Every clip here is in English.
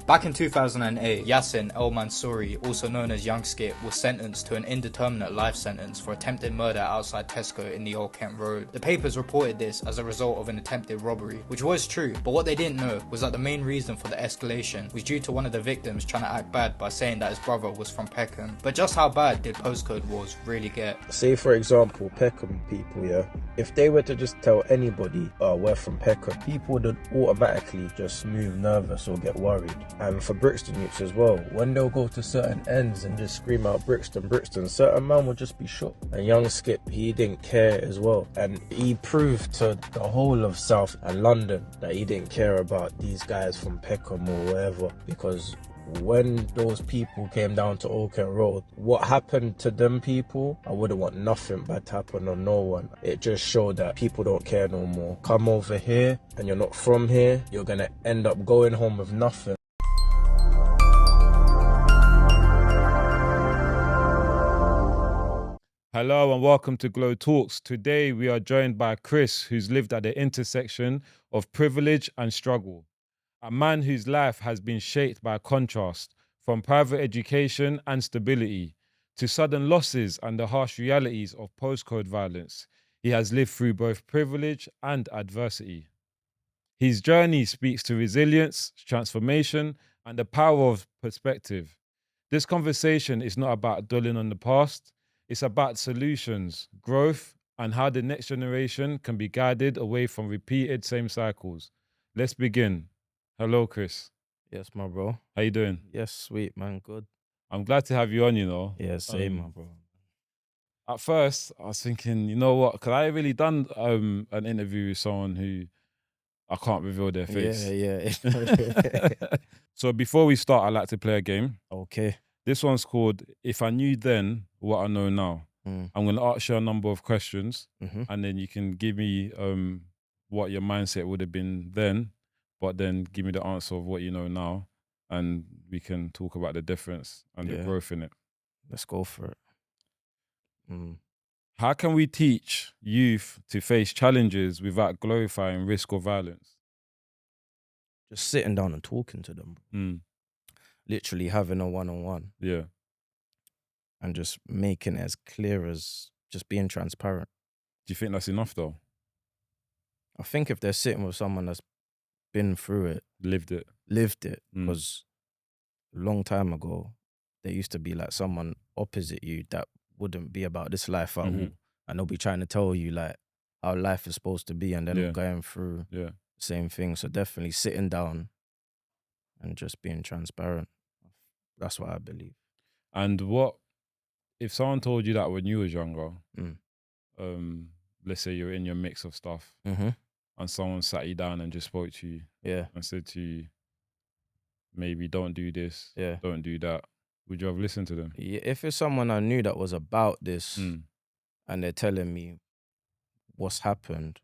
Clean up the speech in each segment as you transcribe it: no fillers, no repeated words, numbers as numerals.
Back in 2008, Yassin El Mansouri, also known as Young Skip, was sentenced to an indeterminate life sentence for attempted murder outside Tesco in the Old Kent Road. The papers reported this as a result of an attempted robbery, which was true, but what they didn't know was that the main reason for the escalation was due to one of the victims trying to act bad by saying that his brother was from Peckham. But just how bad did postcode wars really get? Say for example, Peckham people, yeah, if they were to just tell anybody, we're from Peckham, people would automatically just move nervous or get worried. And for Brixton youths as well, when they'll go to certain ends and just scream out Brixton, Brixton, certain man will just be shook. And Young Skip, he didn't care as well. And he proved to the whole of South and London that he didn't care about these guys from Peckham or wherever, because when those people came down to Old Kent Road, what happened to them people, I wouldn't want nothing bad to happen on no one. It just showed that people don't care no more. Come over here and you're not from here, you're gonna end up going home with nothing. Hello and welcome to GloTalks. Today we are joined by Chris, who's lived at the intersection of privilege and struggle. A man whose life has been shaped by contrast, from private education and stability to sudden losses and the harsh realities of postcode violence. He has lived through both privilege and adversity. His journey speaks to resilience, transformation, and the power of perspective. This conversation is not about dwelling on the past. It's about solutions, growth, and how the next generation can be guided away from repeated same cycles. Let's begin. Hello, Chris. Yes, my bro. How you doing? Yes, sweet, man. Good. I'm glad to have you on, you know. Yeah, same, my bro. At first, I was thinking, you know what, because I really done an interview with someone who I can't reveal their face. Yeah. So before we start, I like to play a game. Okay. This one's called If I Knew Then What I Know Now. I'm going to ask you a number of questions, and then you can give me what your mindset would have been then, but then give me the answer of what you know now, and we can talk about the difference and the growth in it. Let's go for it. How can we teach youth to face challenges without glorifying risk or violence? Just sitting down and talking to them. Literally having a one-on-one. Yeah. And just making it as clear as just being transparent. Do you think that's enough though? I think if they're sitting with someone that's been through it, lived it, because a long time ago, there used to be like someone opposite you that wouldn't be about this life at all. And they'll be trying to tell you like how life is supposed to be, and then going through the same thing. So definitely sitting down and just being transparent. That's what I believe. And what if someone told you that when you was younger, let's say you're in your mix of stuff, and someone sat you down and just spoke to you and said to you, maybe don't do this, don't do that, would you have listened to them? Yeah, if it's someone I knew that was about this and they're telling me what's happened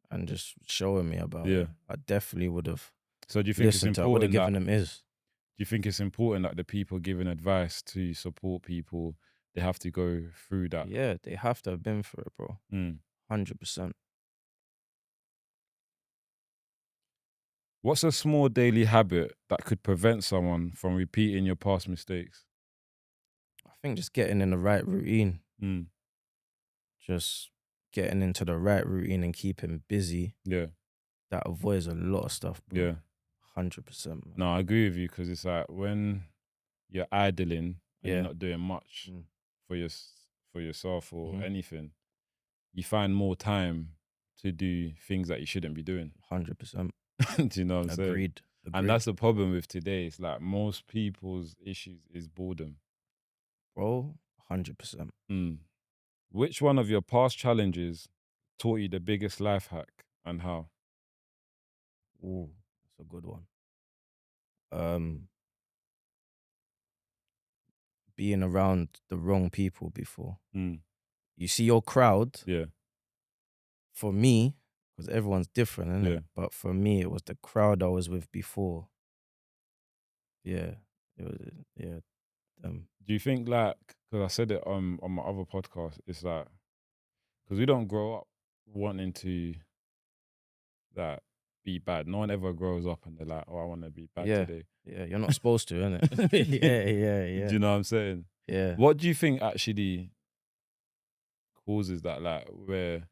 and just showing me about it, I definitely would have. So do you think it's important? I would have given them ears. Do you think it's important that the people giving advice to support people, they have to go through that? Yeah, they have to have been through it, bro. 100%. What's a small daily habit that could prevent someone from repeating your past mistakes? I think just getting in the right routine. Just getting into the right routine and keeping busy. Yeah. That avoids a lot of stuff, bro. Yeah. 100%. Man. No, I agree with you, because it's like when you're idling and you're not doing much for yourself or anything, you find more time to do things that you shouldn't be doing. 100%. Do you know what I'm saying? Agreed. And that's the problem with today. It's like most people's issues is boredom. Bro, 100%. Which one of your past challenges taught you the biggest life hack, and how? Ooh, that's a good one. Being around the wrong people before. You see your crowd. Yeah. For me, because everyone's different, isn't it? But for me, it was the crowd I was with before. Yeah. It was, Do you think, like, because I said it on my other podcast, it's like, because we don't grow up wanting to, like, be bad. No one ever grows up and they're like, oh, I want to be bad Yeah. today. Yeah, you're not supposed to, innit? Yeah. Do you know what I'm saying? Yeah. What do you think actually causes that, like, where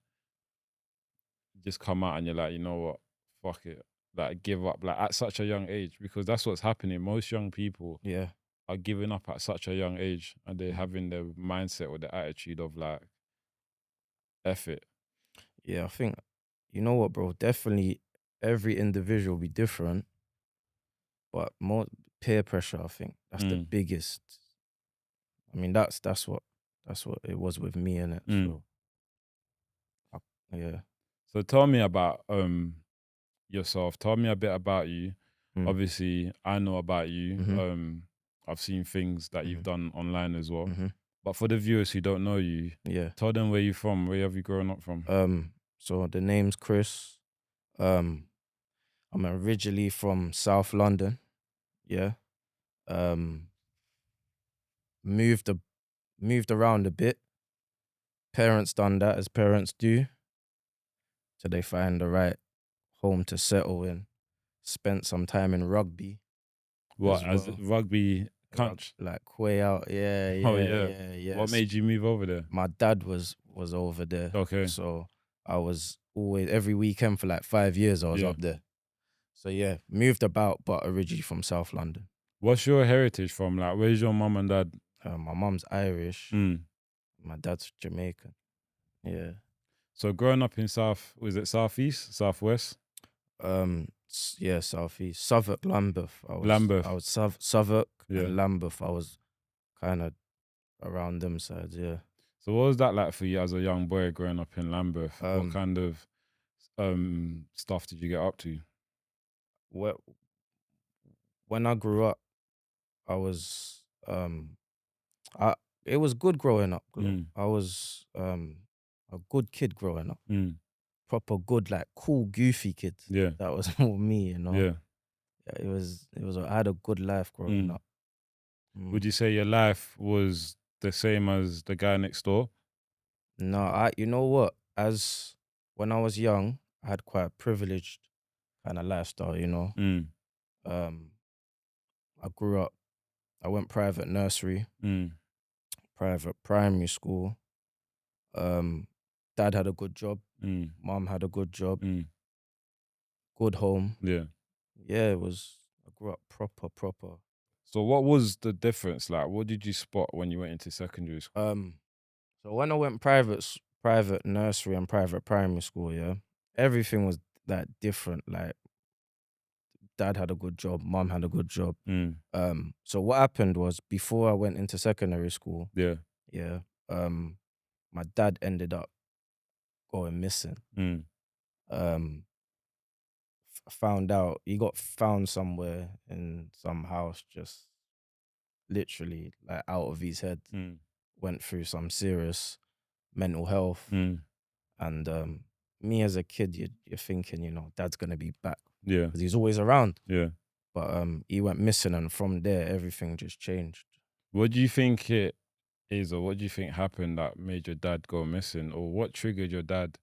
you just come out and you're like, you know what, fuck it, like, give up, like, at such a young age? Because that's what's happening. Most young people Yeah. are giving up at such a young age, and they're having the mindset or the attitude of like, F it. Yeah, I think, you know what, bro? Definitely every individual will be different, but more peer pressure, I think that's the biggest. I mean, that's what it was with me, innit? So, yeah. So tell me about yourself. Tell me a bit about you. Obviously, I know about you. I've seen things that you've done online as well. But for the viewers who don't know you, Yeah. tell them where you're from. Where have you grown up from? So the name's Chris. I'm originally from South London. Yeah. Moved around a bit. Parents done that as parents do, till they find the right home to settle in. Spent some time in rugby. What, as as well. rugby country? Like way out. Yeah. Oh yeah. What made you move over there? My dad was over there. Okay. So I was always, every weekend for like 5 years, I was up there. So yeah, moved about, but originally from South London. What's your heritage from? Like, where's your mum and dad? My mum's Irish. My dad's Jamaican. Yeah. So growing up in was it Southeast, Southwest? Yeah, Southeast. Southwark, Lambeth. Lambeth. I was Southwark and Lambeth. I was kind of around them sides, yeah. So what was that like for you as a young boy growing up in Lambeth? What kind of stuff did you get up to? When I grew up, I was it was good growing up. I was a good kid growing up. Proper good, like cool, goofy kid. Yeah. That was more me, you know. Yeah. It was I had a good life growing up. Would you say your life was the same as the guy next door? No, you know what? When I was young, I had quite a privileged kind of lifestyle, you know. I grew up, I went private nursery, private primary school. Dad had a good job. Mom had a good job. Good home. Yeah. Yeah, I grew up proper. So what was the difference? Like, what did you spot when you went into secondary school? So when I went private nursery and private primary school, yeah, everything was like different. Like, dad had a good job, mom had a good job. So what happened was, before I went into secondary school, my dad ended up going missing. Found out he got found somewhere in some house, just literally like out of his head. Went through some serious mental health. And me as a kid, you're thinking, you know, dad's gonna be back. Yeah. Because he's always around. Yeah. But he went missing, and from there everything just changed. What do you think it is, or what do you think happened that made your dad go missing? Or what triggered your dad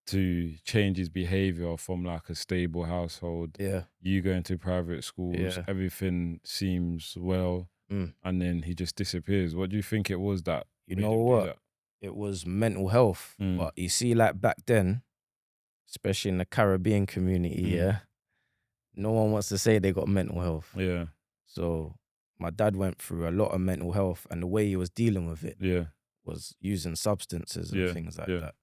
to change his behavior from like a stable household? Yeah. You going to private schools, everything seems well, and then he just disappears. What do you think it was that You made know him do what? that? It was mental health. But you see, like back then, especially in the Caribbean community, no one wants to say they got mental health. Yeah. So my dad went through a lot of mental health, and the way he was dealing with it was using substances and things like that.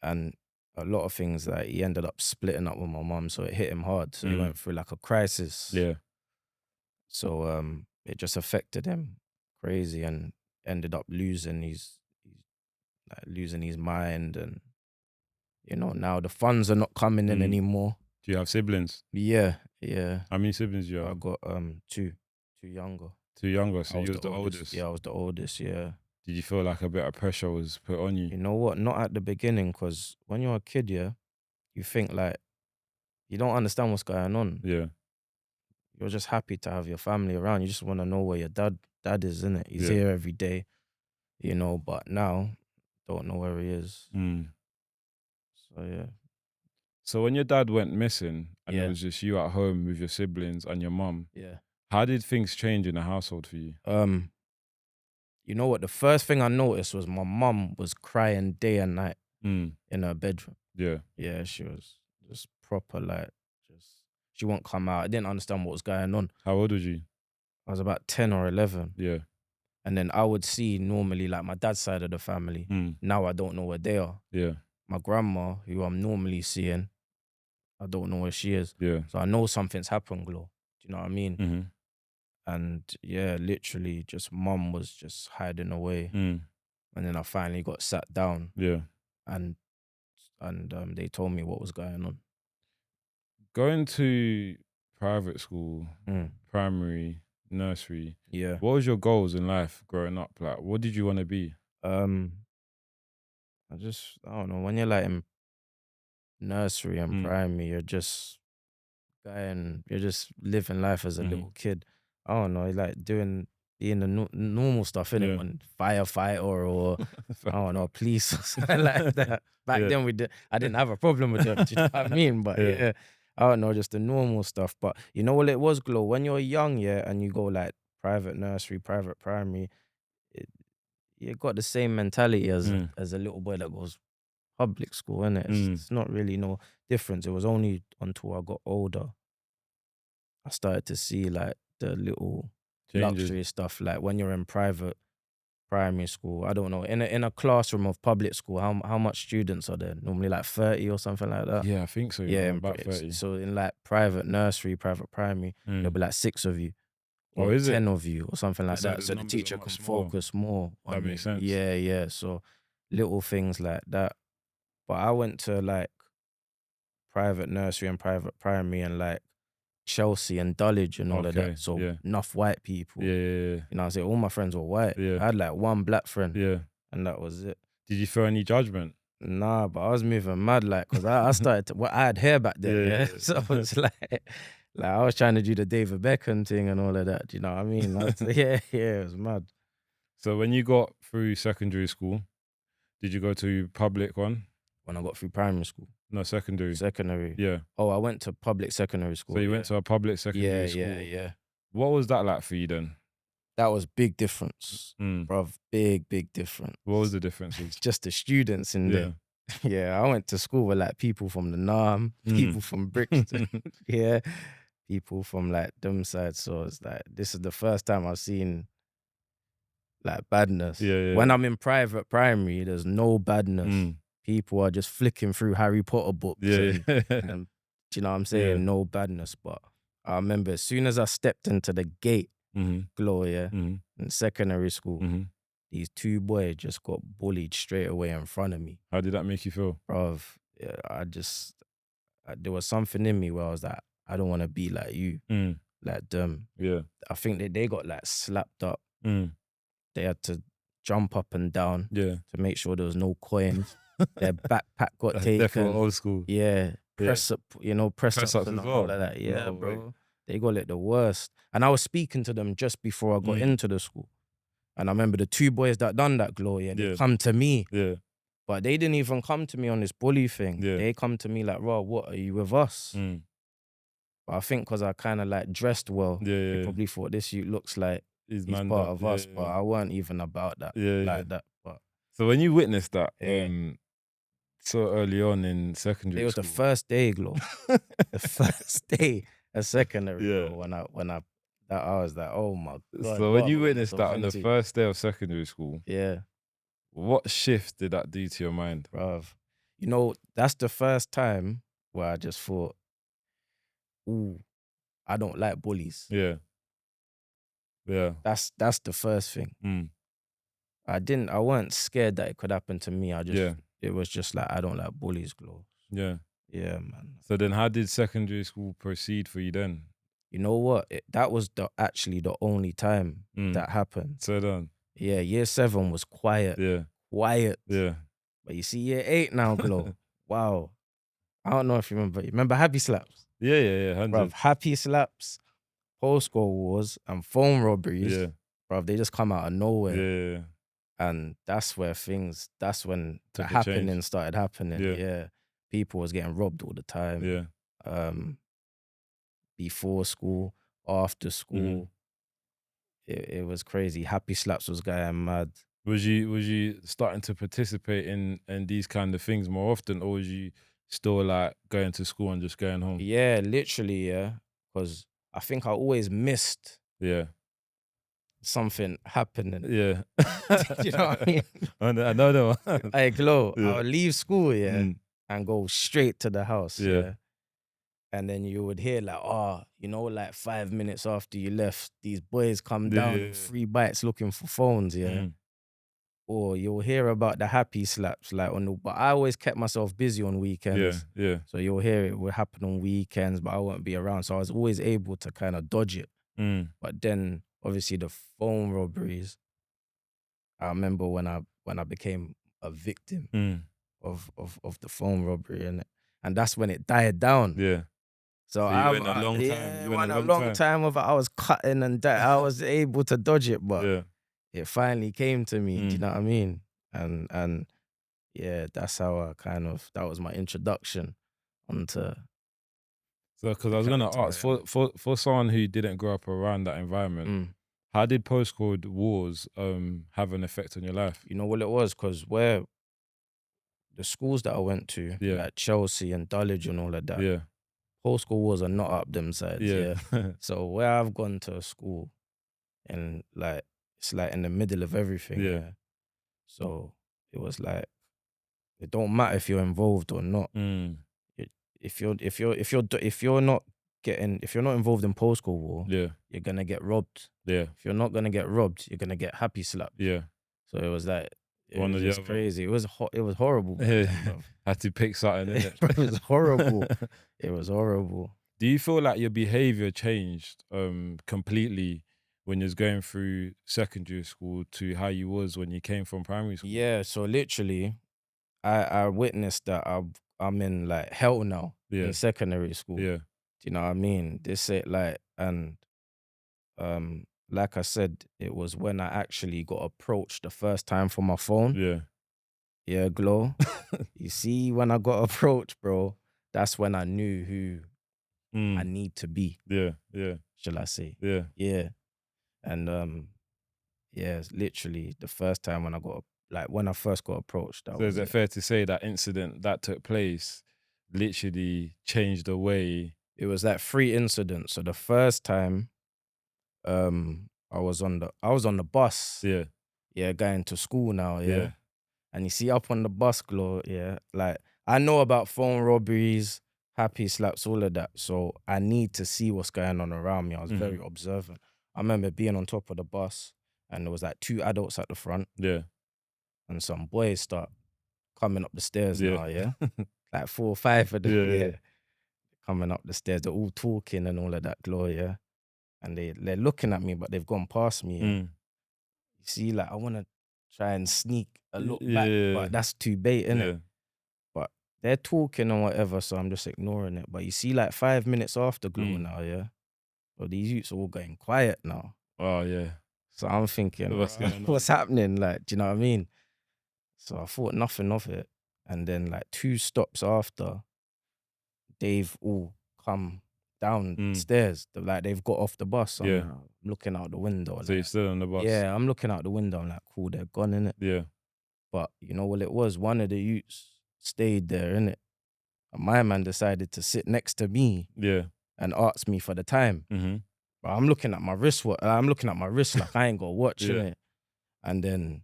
And a lot of things that he ended up splitting up with my mum, so it hit him hard. So he went through like a crisis. Yeah. So it just affected him crazy, and ended up losing his mind. And you know, now the funds are not coming in anymore. Do you have siblings? Yeah. How many siblings do you have? I got two younger. Two younger, so you was the oldest. Yeah, I was the oldest, yeah. Did you feel like a bit of pressure was put on you? You know what? Not at the beginning, because when you're a kid, you think like, you don't understand what's going on. Yeah. You're just happy to have your family around. You just want to know where your dad is, innit? He's here every day, you know, but now, don't know where he is. So yeah. So when your dad went missing and Yeah. it was just you at home with your siblings and your mum, Yeah. how did things change in the household for you? You know what? The first thing I noticed was my mum was crying day and night Mm. in her bedroom. Yeah. Yeah, she was just proper like, she won't come out. I didn't understand what was going on. How old was you? I was about 10 or 11. Yeah. And then I would see normally like my dad's side of the family. Mm. Now I don't know where they are. Yeah. My grandma, who I'm normally seeing, I don't know where she is. Yeah. So I know something's happened, Glo. Do you know what I mean? Mm-hmm. And yeah, literally just mum was just hiding away. Mm. And then I finally got sat down Yeah. and they told me what was going on. Going to private school, Mm. primary, nursery, Yeah. what was your goals in life growing up? Like, what did you want to be? I don't know, when you're like in nursery and primary, you're just living life as a little kid. I don't know, like being the normal stuff, innit? Yeah. When firefighter or I don't know, police or something like that. Back then I didn't have a problem with them, do you know what I mean? But yeah, I don't know, just the normal stuff. But you know what it was, Glo? When you're young, yeah, and you go like private nursery, private primary, you got the same mentality as a little boy that goes public school, innit? It's not really no difference. It was only until I got older I started to see like the little Changes. luxury stuff. Like when you're in private primary school, I don't know, in a classroom of public school, how much students are there? Normally like 30 or something like that. Yeah, I think so. Yeah, about 30. So in like private nursery, private primary, there'll be like 6 of you. Or is 10 of you or something like So that. the So the numbers teacher are can much more. focus more on That makes you. sense. Yeah. So little things like that. But I went to like private nursery and private primary and like Chelsea and Dulwich and all of Okay, that. So yeah. enough white people. Yeah. You know what I'm saying? All my friends were white. Yeah. I had like one black friend Yeah. and that was it. Did you feel any judgment? Nah, but I was moving mad like, because I started to, I had hair back then. Yeah. So it's like I was trying to do the David Beckham thing and all of that. Do you know what I mean? Yeah, it was mad. So when you got through secondary school, did you go to public one? When I got through primary school. No, secondary. Secondary. Yeah. Oh, I went to public secondary school. So you went to a public secondary school. Yeah. What was that like for you then? That was big difference, bruv. Big difference. What was the differences? Just the students in there. Yeah, I went to school with like people from the NAM, people from Brixton, yeah, people from like them sides. So it's like, this is the first time I've seen like badness. Yeah. When I'm in private primary, there's no badness. People are just flicking through Harry Potter books. Yeah. And, do you know what I'm saying? Yeah. No badness. But I remember as soon as I stepped into the gate, Gloria, in secondary school, these 2 boys just got bullied straight away in front of me. How did that make you feel? Bruv, yeah, there was something in me where I was like, I don't want to be like you, like them. Yeah. I think they got like slapped up. They had to jump up and down to make sure there was no coins. Their backpack got taken. Definitely old school. Yeah. Press up, press ups as and well. all of that. Yeah, No bro. way. They got it the worst. And I was speaking to them just before I got into the school. And I remember the 2 boys that done that, Gloria, they come to me. Yeah. But they didn't even come to me on this bully thing. Yeah. They come to me like, "Raw, what, are you with us?" But I think because I kind of like dressed well, they probably thought this youth looks like he's part of us. But I weren't even about that that. But so when you witnessed that so early on in secondary it was school, the first day, Glo. The first day of secondary. Yeah. Bro, when I was like, oh my God. So when you what witnessed that on the into? first day of secondary school, Yeah, what shift did that do to your mind? bruv. That's the first time where I just thought, ooh, I don't like bullies. Yeah. That's the first thing. I weren't scared that it could happen to me. It was just like, I don't like bullies, Glo. Yeah. Yeah, man. So then how did secondary school proceed for you then? You know what? That was actually the only time that happened. So then? Yeah, year 7 was quiet. Yeah. Quiet. Yeah. But you see, year 8 now, Glo. Wow. I don't know if you remember. You remember Happy Slaps? Yeah. 100. Bruv, Happy Slaps, postcode wars, and phone robberies. Yeah. Bruv, they just come out of nowhere. Yeah. And that's when the Took a happening change. started happening. Yeah. Yeah. people was getting robbed all the time. Yeah. Before school, after school, it was crazy. Happy Slaps was going mad. Was you starting to participate in these kind of things more often, or was you still like going to school and just going home? Yeah, literally, yeah. Because I think I always missed Yeah. something happening. Yeah. Do you know what I mean? I know the one. Hey, Glo, Yeah. I would leave school, and go straight to the house, Yeah. And then you would hear like, like 5 minutes after you left, these boys come down with 3 bites looking for phones, Or you'll hear about the Happy Slaps, like but I always kept myself busy on weekends. Yeah. So you'll hear it would happen on weekends, but I won't be around. So I was always able to kind of dodge it. But then obviously the phone robberies, I remember when I became a victim of the phone robbery, and that's when it died down. Yeah. So you went a long time. Yeah, You went went a long time of it. I was cutting and I was able to dodge it, but it finally came to me. Do you know what I mean? And yeah, that's how that was my introduction onto. So, because I was gonna ask for someone who didn't grow up around that environment, how did postcode wars have an effect on your life? You know what it was? Because where the schools that I went to, like Chelsea and Dulwich and all of that, postcode wars are not up them sides. So where I've gone to a school, and like it's like in the middle of everything. So it was like it don't matter if you're involved or not. If you're not involved in postcode war, you're gonna get robbed. If you're not gonna get robbed, you're gonna get happy slapped. So it was like it was just crazy. It was horrible. Had to pick something. It was horrible. It was horrible. Do you feel like your behavior changed completely when you was going through secondary school to how you was when you came from primary school? Yeah. So literally, I witnessed that I'm in like hell now in secondary school. Do you know what I mean? This it like, and like I said, it was when I actually got approached the first time for my phone. Yeah, Glo. You see, when I got approached, bro, that's when I knew who I need to be. Shall I say? Yeah. And literally the first time when when I first got approached. So is it fair to say that incident that took place literally changed the way? It was like 3 incidents. So the first time, I was on the bus. Going to school now. And you see, up on the bus, Glo, like I know about phone robberies, happy slaps, all of that. So I need to see what's going on around me. I was very observant. I remember being on top of the bus, and there was like 2 adults at the front. And some boys start coming up the stairs now, like 4 or 5 of them, coming up the stairs. They're all talking and all of that, Glo, and they're looking at me, but they've gone past me. You see, like I want to try and sneak a look back, but that's too bait, innit? But they're talking and whatever, so I'm just ignoring it. But you see, like 5 minutes after, Glo, now, so these youths are all going quiet now. Oh, yeah. So I'm thinking, what's happening? Like, do you know what I mean? So I thought nothing of it. And then like 2 stops after, they've all come downstairs. Like they've got off the bus. I'm looking out the window. So you're still on the bus? Yeah, I'm looking out the window. I'm like, cool, they're gone, innit? But you know what it was? One of the youths stayed there, innit? And my man decided to sit next to me and ask me for the time. But I'm looking at my wrist. I'm looking at my wrist like I ain't got to watch, innit? And then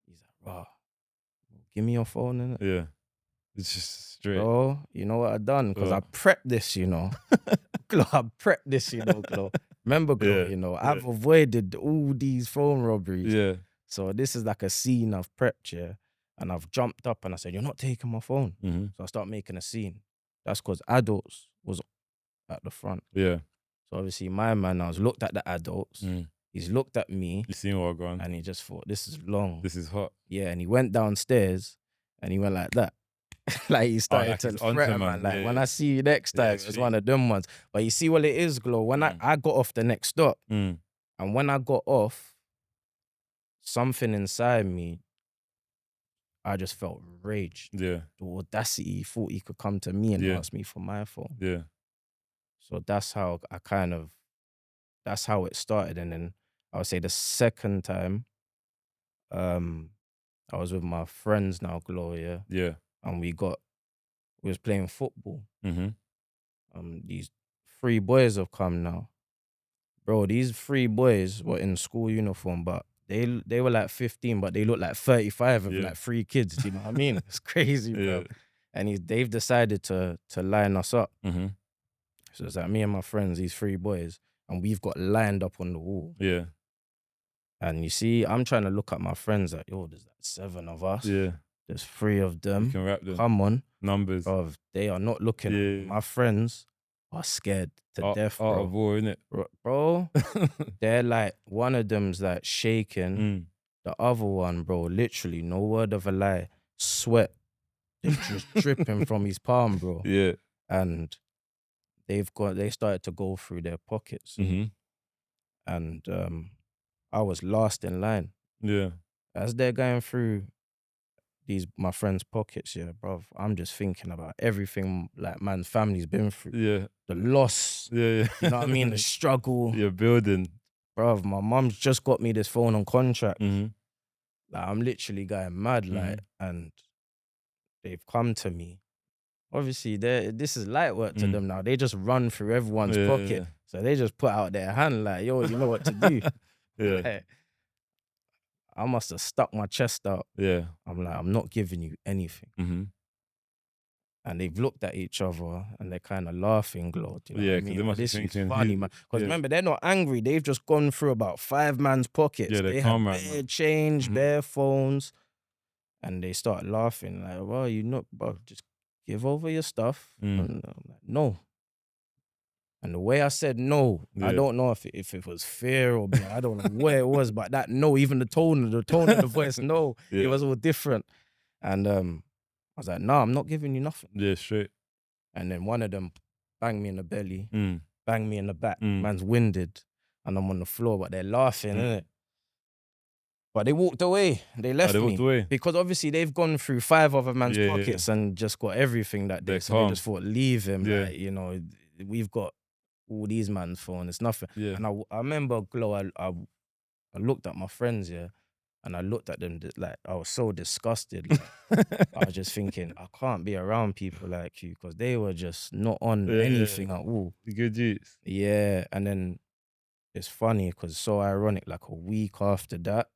he's like, "Bro, give me your phone, innit?" It's just straight. Bro, you know what I done? Because I prepped this, Glo, I prepped this, Glo. Remember, Glo, I've avoided all these phone robberies. So this is like a scene I've prepped, and I've jumped up and I said, "You're not taking my phone." So I start making a scene. That's because adults was at the front. So obviously my man now has looked at the adults. He's looked at me. You seen what I've gone? And he just thought, this is long. This is hot. Yeah, and he went downstairs and he went like that. Like he started to threaten, man. Like, when I see you next time, it's one of them ones. But you see what it is, Glo? When I got off the next stop, and when I got off, something inside me, I just felt rage. Yeah. The audacity, he thought he could come to me and Yeah. ask me for my phone. Yeah. So that's how that's how it started. And then I would say the second time, I was with my friends now, Gloria, Yeah. and we was playing football. Mm-hmm. These 3 boys have come now. Bro, these 3 boys were in school uniform, but they were like 15, but they look like 35 with Yeah. like 3 kids. Do you know what I mean? It's crazy, bro. Yeah. And they've decided to line us up. Mm-hmm. So it's like me and my friends, these 3 boys, and we've got lined up on the wall. Yeah. And you see, I'm trying to look at my friends like, yo, there's like 7 of us. Yeah. There's 3 of You them. can rap them. Come on. Numbers. Bro, they are not looking. Yeah. My friends are scared to death, bro. Art of war, innit? Bro, they're like, one of them's like shaking. The other one, bro, literally, no word of a lie, sweat is just dripping from his palm, bro. Yeah. And they started to go through their pockets. Mm-hmm. And I was last in line. Yeah. As they're going through my friends' pockets, yeah, bro, I'm just thinking about everything like man's family's been through. Yeah. The loss. Yeah. You know what I mean? The struggle. You're building. Bro, my mum's just got me this phone on contract. Mm-hmm. Like, I'm literally going mad, like, and they've come to me. Obviously, this is light work to them now. They just run through everyone's pocket. Yeah. So they just put out their hand like, yo, you know what to do. Yeah. Like, I must have stuck my chest out. Yeah. I'm like, I'm not giving you anything. Mm-hmm. And they've looked at each other and they're kind of laughing, Glo. You know Yeah, what I 'cause mean? they must be This is thinking, funny, man. Because remember, they're not angry. They've just gone through about 5 man's pockets. Yeah, they calm, have right, bare man. change, bare phones. And they start laughing like, well, you know, bro, just give over your stuff. And I'm like, no. And the way I said no, I don't know if it was fear or I don't know where it was, but that no, even the tone of the voice, no, it was all different. And I was like, no, I'm not giving you nothing. Yeah, straight. And then one of them banged me in the belly, Mm. banged me in the back. Man's winded, and I'm on the floor, but they're laughing, innit? But they walked away. They left They me. walked away. Because obviously they've gone through 5 other man's pockets and just got everything that day. So they just thought, leave him. Yeah. Like, you know, we've got all these man's phone. It's nothing. Yeah. And I remember, Glo, I looked at my friends, yeah, and I looked at them like I was so disgusted. Like, I was just thinking, I can't be around people like you because they were just not on anything at all. Good youths. Yeah. And then it's funny because it's so ironic, like a week after that,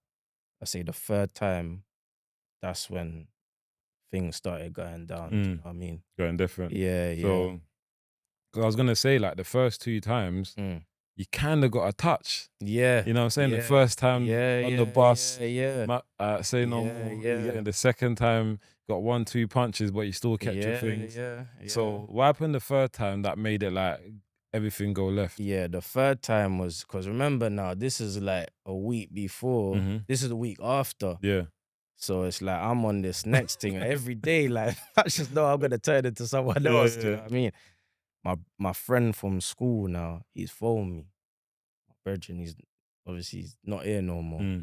I say the 3rd time, that's when things started going down. Do you know what I mean? Going different. Yeah. So, cause I was going to say, like, the first 2 times, you kind of got a touch. Yeah. You know what I'm saying? Yeah. The first time on the bus, say no more. And the second time, got 1-2 punches, but you still kept your things. Yeah. So what happened the 3rd time that made it like everything go left? Yeah, the 3rd time was, because remember now, this is like a week before. This is a week after. Yeah. So it's like I'm on this next thing every day. Like, I just know I'm going to turn into someone else. Do you know what I mean? My friend from school now, he's phoned me. My brethren, he's not here no more.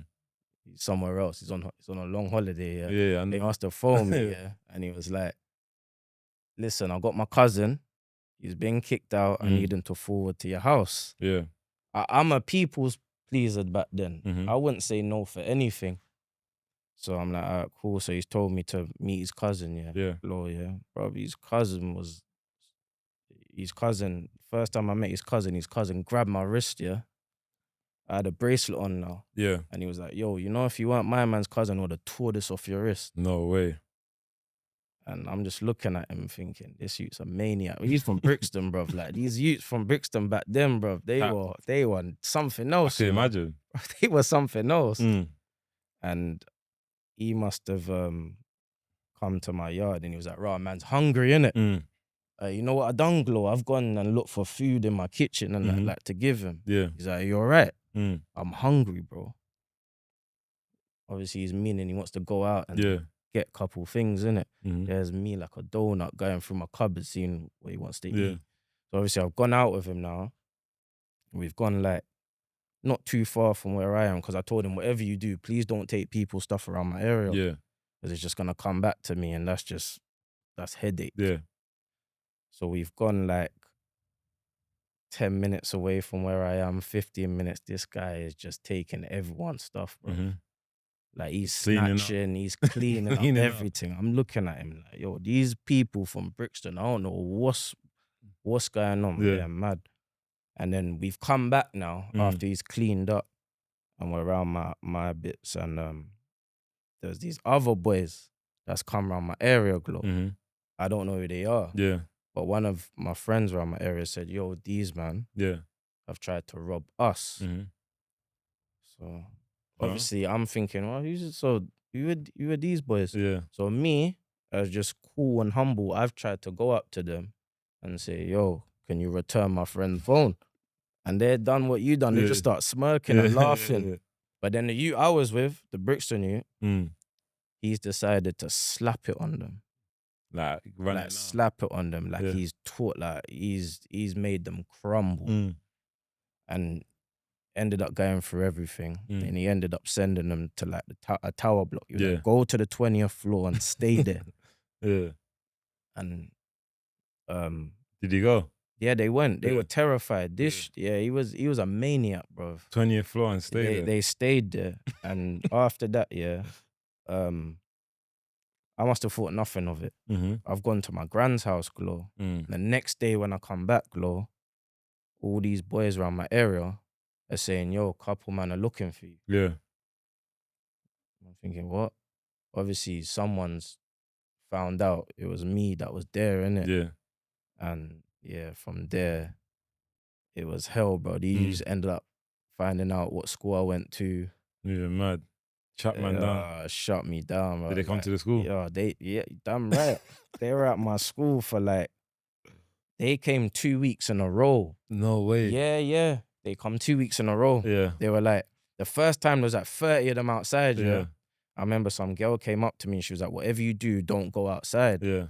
He's somewhere else. He's on a long holiday. Yeah. They asked to phone me, and he was like, listen, I got my cousin. He's been kicked out. I need him to forward to your house. Yeah. I'm a people's pleaser back then. I wouldn't say no for anything. So I'm like, all right, cool. So he's told me to meet his cousin, Yeah. Bro, his cousin, first time I met his cousin grabbed my wrist, I had a bracelet on now. Yeah. And he was like, yo, you know, if you weren't my man's cousin, I would have tore this off your wrist. No way. And I'm just looking at him thinking, this youth's a maniac. He's from Brixton, bruv. Like, these youths from Brixton back then, bruv, they were something else. I can imagine. They were something else. And he must have come to my yard and he was like, right, man's hungry, innit? You know what I done, Glo? I've gone and looked for food in my kitchen and like to give him. Yeah. He's like, you all right? I'm hungry, bro. Obviously, he's meaning he wants to go out and get a couple things, innit? There's me like a donut going through my cupboard, seeing what he wants to eat. So obviously, I've gone out with him now. We've gone like not too far from where I am because I told him, whatever you do, please don't take people's stuff around my area. Yeah. because it's just gonna come back to me, and that's headache. Yeah. So we've gone like 10 minutes away from where I am, 15 minutes. This guy is just taking everyone's stuff, bro. Mm-hmm. Like he's Cleaning up. snatching, he's cleaning up Cleaning up. everything. I'm looking at him like, yo, these people from Brixton, I don't know what's going on. Yeah. Yeah, mad. And then we've come back now after he's cleaned up, and we're around my bits, and there's these other boys that's come around my area, Glo. Mm-hmm. I don't know who they are. Yeah. But one of my friends around my area said, yo, these man Yeah. have tried to rob us. Mm-hmm. So obviously I'm thinking, well, you were these boys. Yeah. So me, as just cool and humble, I've tried to go up to them and say, yo, can you return my friend's phone? And they're done what you done. They just start smirking and laughing. Yeah. But then the youth I was with, the Brixton youth, he's decided to slap it on them. Like Slap it on them. Like he's taught, like he's made them crumble. And ended up going through everything. And he ended up sending them to like a tower block. He was like, go to the 20th floor and stay there. Yeah. And did he go? yeah, they went. They were terrified. He was a maniac, bro. 20th floor and stayed there. They stayed there. And after that, I must have thought nothing of it. Mm-hmm. I've gone to my grand's house, Glo. The next day when I come back, Glo, all these boys around my area are saying, yo, couple man are looking for you. Yeah. I'm thinking, what? Obviously, someone's found out it was me that was there, innit? Yeah. And from there, it was hell, bro. These ended up finding out what school I went to. Yeah, mad. Shut man down. Shut me down, bro. Did they come to the school? Yeah, damn right. They were at my school for like, they came 2 weeks in a row. No way. Yeah. They come 2 weeks in a row. Yeah. They were like, the first time there was like 30 of them outside, Yeah. I remember some girl came up to me and she was like, whatever you do, don't go outside. Yeah.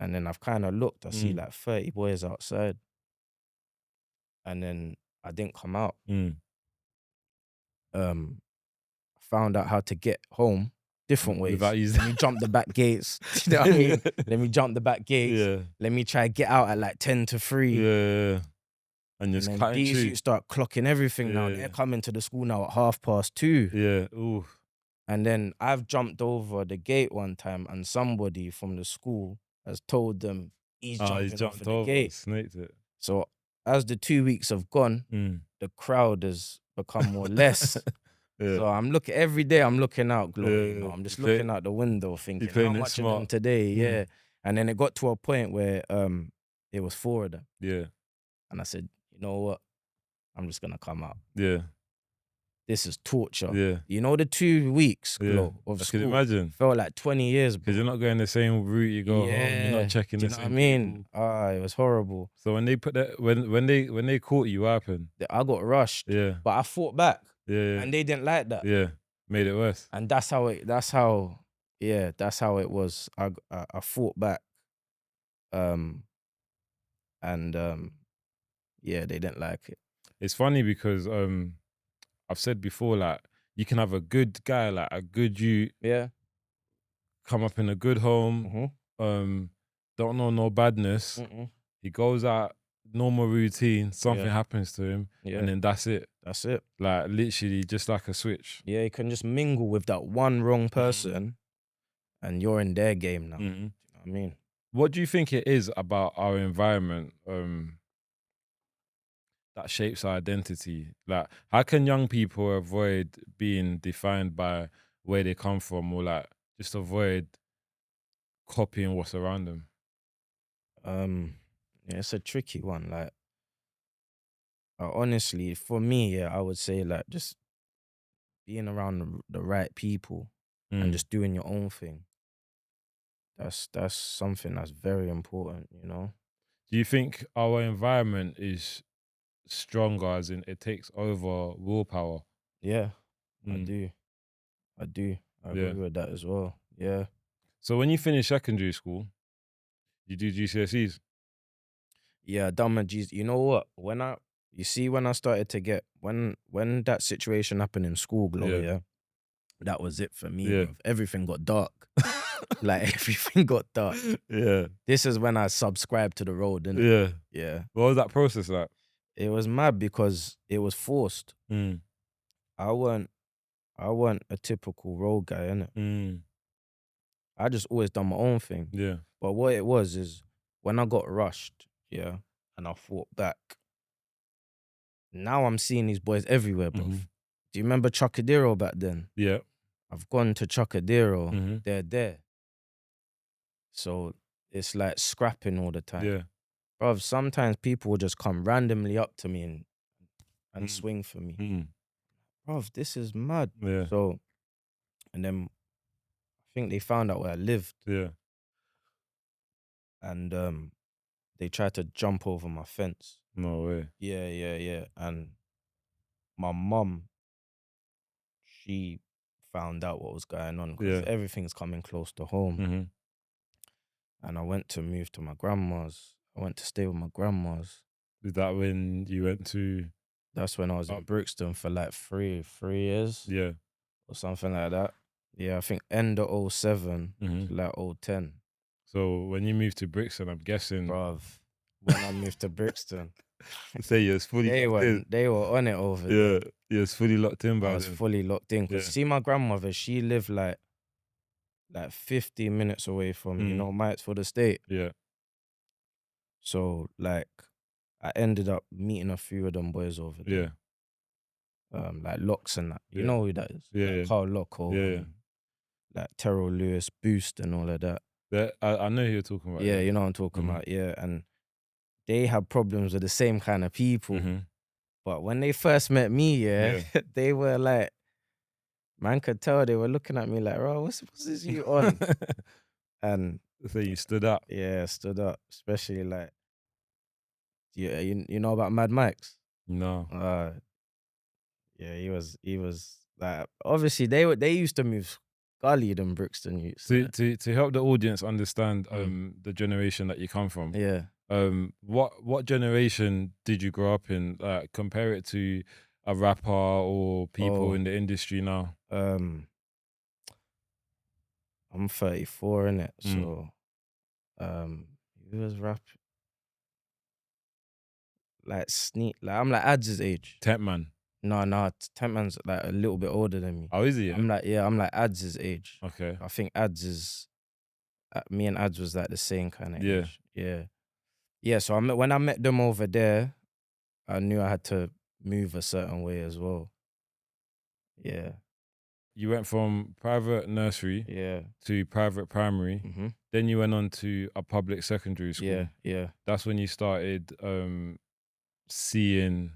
And then I've kind of looked, I see like 30 boys outside. And then I didn't come out. Found out how to get home different ways. Let me jump the back gates. You know what I mean? Let me jump the back gates. Yeah. Let me try get out at like 10 to 3. Yeah. And just then these you start clocking everything now. They're coming to the school now at 2:30. Yeah. Ooh. And then I've jumped over the gate one time and somebody from the school has told them he's jumped over the gate. Snaked it. So as the 2 weeks have gone, the crowd has become more less. So I'm looking every day. I'm looking out, Glo. I'm just looking out the window, thinking how much of them today. And then it got to a point where it was 4 of them. Yeah. And I said, you know what? I'm just gonna come out. Yeah. This is torture. Yeah. You know the 2 weeks, Glo, of school. I can imagine. Felt like 20 years. Because you're not going the same route. You go home. You're not checking the same. You know what I mean? It was horrible. So when they put that, when they caught you, what happened? I got rushed. Yeah. But I fought back. Yeah. And they didn't like that. Yeah. Made it worse. And that's how it was. I fought back. They didn't like it. It's funny because I've said before, like, you can have a good guy, like a good you, come up in a good home, don't know no badness. He goes out, normal routine, something happens to him, and then that's it. That's it. Like, literally, just like a switch. Yeah, you can just mingle with that one wrong person, and you're in their game now. Do you know what I mean? What do you think it is about our environment that shapes our identity? Like, how can young people avoid being defined by where they come from, or like just avoid copying what's around them? It's a tricky one. Like, honestly, for me, I would say like just being around the right people and just doing your own thing. That's something that's very important, you know? Do you think our environment is stronger, as in it takes over willpower? Yeah, I do. I agree with that as well. Yeah. So when you finish secondary school, you do GCSEs? Yeah, I done my G's. You know what? When I started to get, when that situation happened in school, Gloria, that was it for me, Yeah. bruv. Everything got dark. Like, everything got dark. Yeah. This is when I subscribed to the road, innit? Yeah. Yeah. What was that process like? It was mad because it was forced. Mm. I weren't a typical road guy, innit? Mm. I just always done my own thing. Yeah. But what it was is when I got rushed, yeah, and I fought back, now I'm seeing these boys everywhere, bruv. Mhm. Do you remember Chocadero back then? Yeah. I've gone to Chocadero, Mhm. they're there. So it's like scrapping all the time. Yeah. Bruv, sometimes people will just come randomly up to me and Mm. swing for me. Mm. Bruv, this is mad. Yeah. So, and then I think they found out where I lived, Yeah. and they tried to jump over my fence. No way. Yeah. And my mum, she found out what was going on because Yeah. everything's coming close to home. Mhm. And I went to move to my grandma's. I went to stay with my grandma's. Is that when you went to? That's when I was in Brixton for like three years Yeah. or something like that. Yeah, I think end of 07 Mhm. to like 010. So when you moved to Brixton, I'm guessing. Bruv, when I moved to Brixton, Say you was fully locked in. they were on it over Yeah. there. You was fully locked in I by was then. fully locked in. Because Yeah. see, my grandmother, she lived like 15 minutes away from, you know, Mitesford Estate. Yeah. So like, I ended up meeting a few of them boys over Yeah. there. Like Locks and that. You Yeah. know who that is? Yeah, Like yeah. Carl Lock or Yeah. like Terrell Lewis, Boost and all of that. I know who you're talking about. Yeah, you know what I'm talking about. Yeah, and they had problems with the same kind of people. Mhm. But when they first met me, yeah. They were like, man could tell they were looking at me like, "Bro, what's this you on?" And So you stood up. yeah, stood up. Especially like, yeah, you know about Mad Mike's? No. Yeah, he was like, obviously they used to move gully than Brixton youths. To help the audience understand the generation that you come from. Yeah. What generation did you grow up in? Compare it to a rapper or people in the industry now. I'm 34 innit? So who was rap? Like I'm like Adz's age. Temp Man. No, Temp Man's like a little bit older than me. Oh, is he? I'm like Adz's age. Okay. I think Adz is me and Adz was like the same kind of age. Yeah. So when I met them over there, I knew I had to move a certain way as well. Yeah. You went from private nursery to private primary. Mm-hmm. Then you went on to a public secondary school. Yeah. That's when you started seeing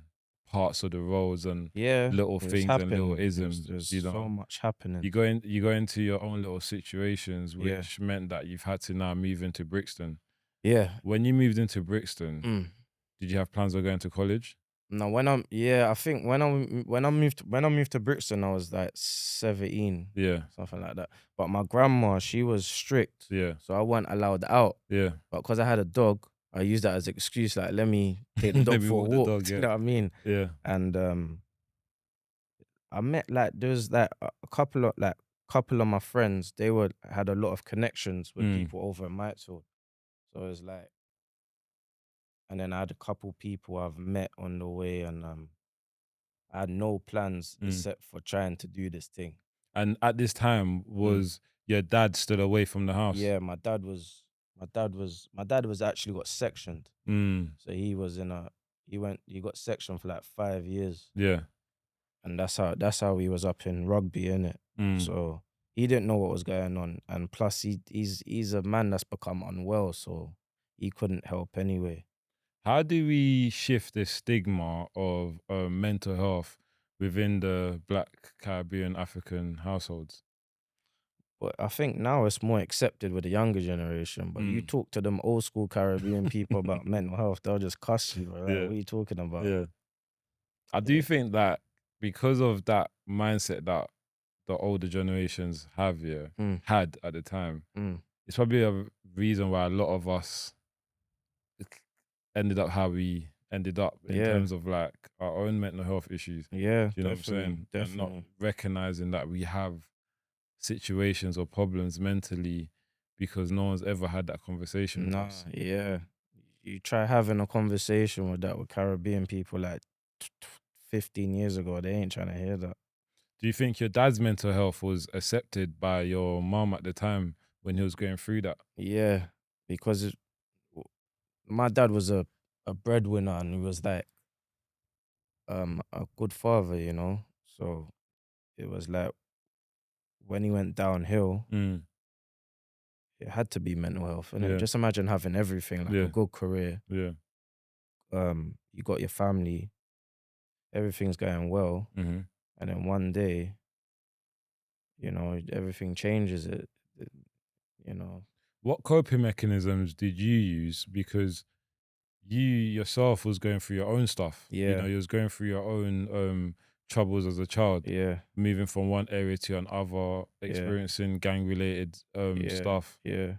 parts of the roads and little things and little isms. There's you know, so much happening. You go into your own little situations, which meant that you've had to now move into Brixton. Yeah. When you moved into Brixton, did you have plans of going to college? No, I think when I moved to Brixton, I was like 17, something like that. But my grandma, she was strict, so I wasn't allowed out. But because I had a dog, I used that as an excuse, like let me take the dog for a walk. Do you know what I mean? Yeah. And I met like there was like a couple of my friends. They had a lot of connections with people over in Mitesfield, so it was like. And then I had a couple people I've met on the way, and I had no plans except for trying to do this thing. And at this time, was your dad still away from the house? Yeah, my dad was actually got sectioned. So he got sectioned for like 5 years. Yeah. And that's how he was up in rugby, innit? So he didn't know what was going on, and plus he's a man that's become unwell, so he couldn't help anyway. How do we shift this stigma of mental health within the Black, Caribbean, African households? But I think now it's more accepted with the younger generation. But you talk to them old school Caribbean people about mental health, they'll just cuss you. Right? What are you talking about? Yeah. I do think that because of that mindset that the older generations had at the time, it's probably a reason why a lot of us ended up how we ended up in terms of like our own mental health issues. Yeah, you know what I'm saying? Definitely. And not recognizing that we have situations or problems mentally because no one's ever had that conversation with Nah, us. yeah. You try having a conversation with that with Caribbean people like 15 years ago, they ain't trying to hear that. Do you think your dad's mental health was accepted by your mom at the time when he was going through that? Yeah, because my dad was a breadwinner and he was like a good father, you know. So it was like when he went downhill, Mm, it had to be mental health, innit? yeah, Just imagine having everything, like a yeah, good career, yeah. you got your family, everything's going well, Mm-hmm. and then one day, you know, everything changes. It you know. What coping mechanisms did you use? Because you yourself was going through your own stuff. You know, Yeah, you was going through your own troubles as a child, yeah, moving from one area to another, yeah, experiencing gang related yeah, stuff. yeah.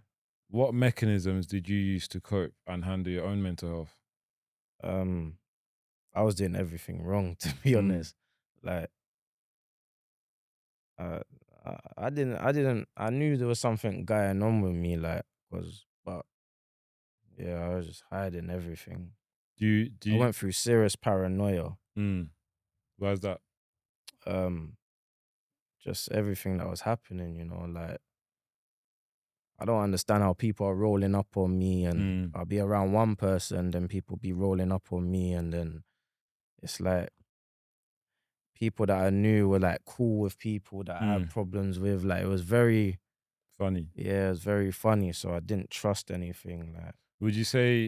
What mechanisms did you use to cope and handle your own mental health? Um, I was doing everything wrong, to be Mm. honest. Like, uh, I knew there was something going on with me, like, but yeah, I was just hiding everything. Do I you went through serious paranoia. why's that? Um, just everything that was happening, you know, like, I don't understand how people are rolling up on me and Mm, I'll be around one person, then people be rolling up on me, and then it's like people that I knew were like cool with people that I had mm, problems with. Like it was very, funny. yeah, it was very funny. So I didn't trust anything. Like, Would you say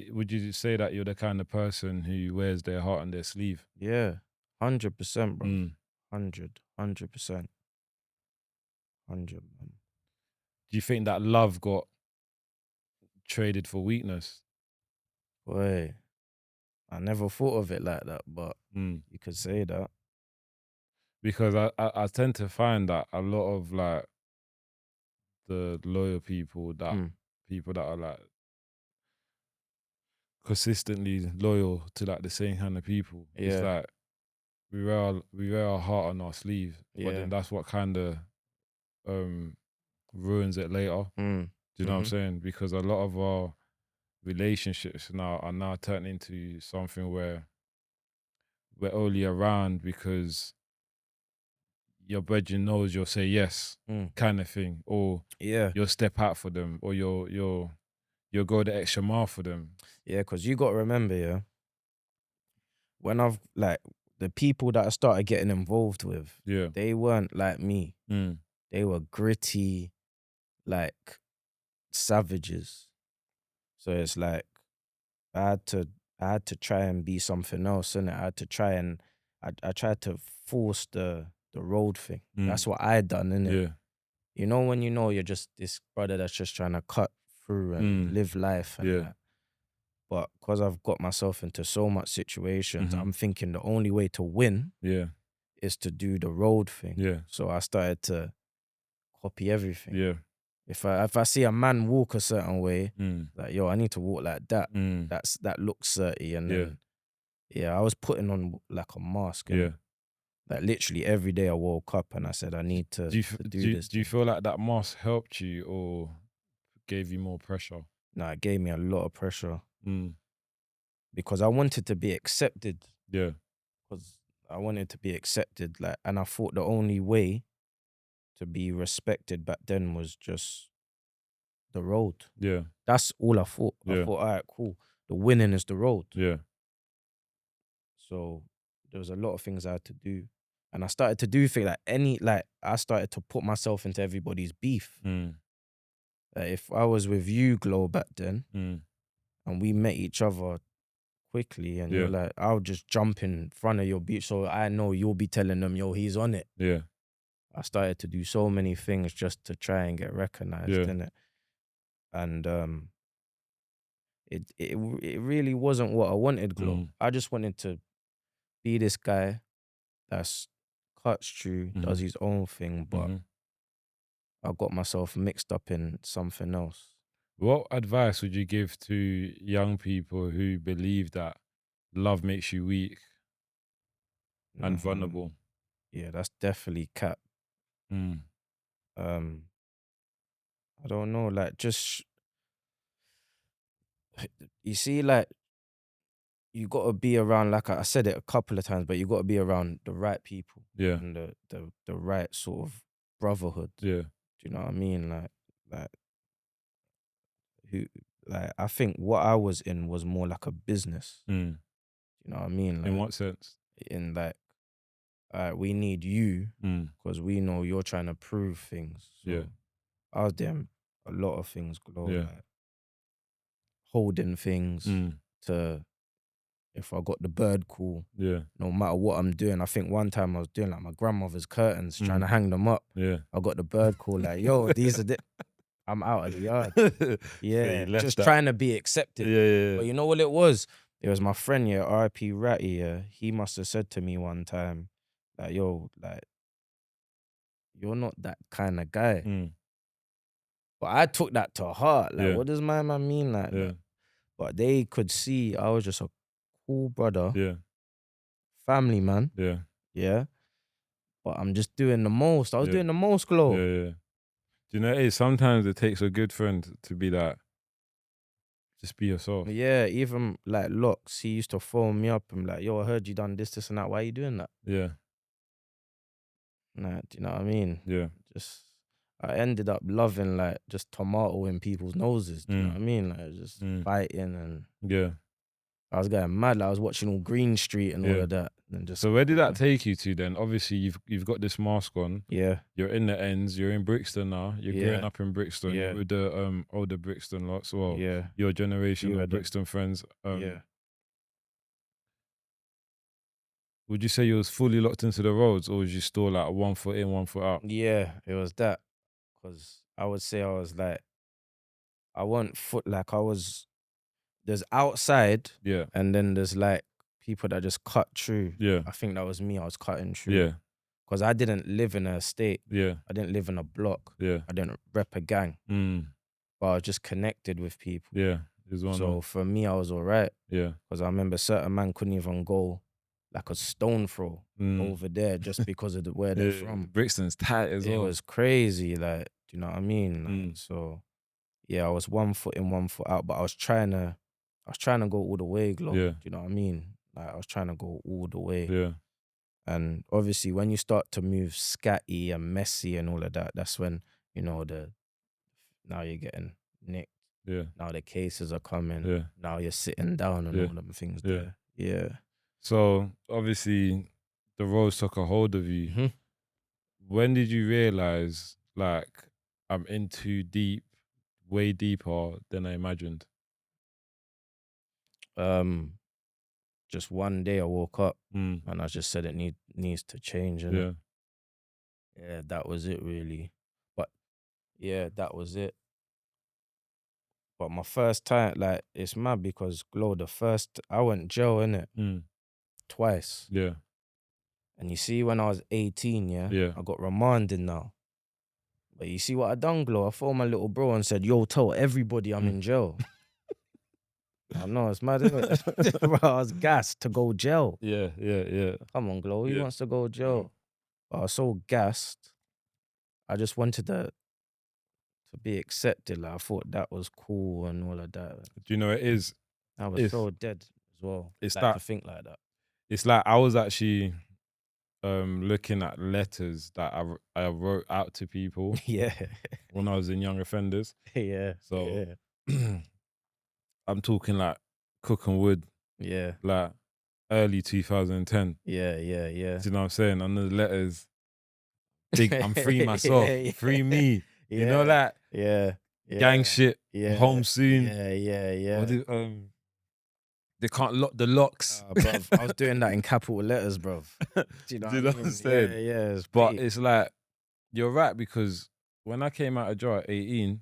that you're the kind of person who wears their heart on their sleeve? yeah, 100%, bro. Mm. 100%, 100, man. Do you think that love got traded for weakness? Boy, I never thought of it like that, but Mm. you could say that. Because I tend to find that a lot of like the loyal Mm, people that are like consistently loyal to like the same kind of people, it's yeah, like we wear our heart on our sleeve, but yeah. then that's what kind of um ruins it later. Mm, Do you know what I'm mm-hmm, saying? Because a lot of our relationships now are now turning into something where we're only around because your brethren knows you'll say yes, mm. kind of thing, or Yeah, you'll step out for them, or you'll go the extra mile for them. yeah, because you got to remember, yeah, when I've like the people that I started getting involved with, Yeah. they weren't like me. Mm. They were gritty, like savages. So it's like I had to I had to try and be something else, and I had to try and I tried to force the road thing. Mm. That's what I done, innit? Yeah. You know when you know you're just this brother that's just trying to cut through and Mm. live life and Yeah. that. But because I've got myself into so much situations, Mhm. I'm thinking the only way to win Yeah. is to do the road thing. Yeah. So I started to copy everything. Yeah. If I see a man walk a certain way, Mm. like yo, I need to walk like that. Mm. That looks dirty, and Yeah. then yeah, I was putting on like a mask, Yeah. and like literally every day I woke up and I said I need to do this Do you thing. feel like that mask helped you or gave you more pressure? Nah, it gave me a lot of pressure Mm. because I wanted to be accepted. Yeah. Because I wanted to be accepted, like, and I thought the only way to be respected back then was just the road. Yeah. That's all I thought. I Yeah. thought, all right, cool. The winning is the road. Yeah. So there was a lot of things I had to do. And I started to do things like I started to put myself into everybody's beef. Mm. Like if I was with you, Glow, back then, Mm. and we met each other quickly, and you're Yeah. like, I'll just jump in front of your beef. So I know you'll be telling them, yo, he's on it. Yeah. I started to do so many things just to try and get recognized, Yeah. innit? And it really wasn't what I wanted, Glow. Mm. I just wanted to be this guy that's cuts through, does Mhm. his own thing, but Mhm. I got myself mixed up in something else. What advice would you give to young people who believe that love makes you weak and Mhm. vulnerable? Yeah, that's definitely cap. Mm. I don't know, like just you see, like you got to be around. Like I said it a couple of times, but you got to be around the right people Yeah. and the right sort of brotherhood. Yeah. Do you know what I mean? Like who? Like I think what I was in was more like a business. Mm. You know what I mean? Like, In what sense? in like, we need you Mm. because we know you're trying to prove things. So Yeah. I was doing a lot of things, Glo, Yeah. like holding things Mm. to if I got the bird call, Yeah. no matter what I'm doing. I think one time I was doing like my grandmother's curtains, trying to Mm. hang them up. Yeah. I got the bird call, like, yo, these are the. I'm out of the yard. So Yeah, you left just that. trying to be accepted. Yeah. But you know what it was? It was my friend, yeah, R.I.P. Ratty, yeah. He must have said to me one time, like, yo, like, you're not that kind of guy. Mm. But I took that to heart. Like, Yeah. what does my man mean like Yeah. that? But they could see I was just a cool brother, Yeah. family man, Yeah. yeah. But I'm just doing the most. I was Yeah. doing the most, Glow. Yeah. Do you know what it is? Sometimes it takes a good friend to be like, just be yourself. Yeah, even like Locks, he used to phone me up and be like, yo, I heard you done this, and that. Why are you doing that? Yeah. Nah, do you know what I mean? Yeah. Just, I ended up loving like just tomato in people's noses. Do you know what I mean? Like just fighting, and Yeah. I was getting mad. Like, I was watching all Green Street and all Yeah. of that. And just, So where did that take you to then? Obviously, you've got this mask on. yeah, You're in the ends. You're in Brixton now. You're growing Yeah. up in Brixton. Yeah. You're with the older Brixton lots. Well, yeah, your generation Few of of them. Brixton friends. yeah. Would you say you was fully locked into the roads, or was you still like 1 foot in, 1 foot out? Yeah, it was that. Because I would say I was like, I wasn't like I was, there's outside Yeah. and then there's like people that just cut through. Yeah. I think that was me. I was cutting through. Yeah. Because I didn't live in a estate. Yeah. I didn't live in a block. Yeah. I didn't rep a gang. Mm. But I was just connected with people. Yeah. There's one. So for me, I was all right. Yeah. Because I remember certain man couldn't even go like a stone throw over there just because of where they're from. Brixton's tight as well. It was crazy. Like, do you know what I mean? Like, so yeah, I was 1 foot in, 1 foot out, but I was trying to go all the way, Glow. Yeah. Do you know what I mean? Like, I was trying to go all the way. Yeah. And obviously when you start to move scatty and messy and all of that, that's when, you know, now you're getting nicked. Yeah. Now the cases are coming. Yeah. Now you're sitting down and Yeah. all them things Yeah. there. Yeah. So obviously the roads took a hold of you. Mhm. When did you realize, like, I'm in too deep, way deeper than I imagined? Just one day I woke up Mm. and I just said it needs to change. And Yeah. yeah, that was it really. But yeah, that was it. But my first time, like, it's mad because Glow, I went jail, innit? Mm. Twice. Yeah. And you see, when I was 18, Yeah. I got remanded now. But you see what I done, Glow? I phoned my little bro and said, yo, tell everybody I'm in jail. I know, it's mad, isn't it? Bro, I was gassed to go jail. Yeah. Come on, Glow, who Yeah. wants to go jail? But I was so gassed. I just wanted to be accepted. Like, I thought that was cool and all of that. Do you know it is? I was so dead as well. It's like, that to think like that. It's like I was actually looking at letters that I wrote out to people Yeah. when I was in Young Offenders. Yeah. So I'm talking like cooking wood, Yeah. like early 2010. Yeah. Do you know what I'm saying? And the letters, big, I'm free myself, Yeah. free me. You know that? Yeah. Gang shit, home soon. Yeah. They can't lock the locks. Bruv, I was doing that in capital letters, bruv. Do you know what I'm saying? Yeah. But it's like, you're right, because when I came out of jail at 18,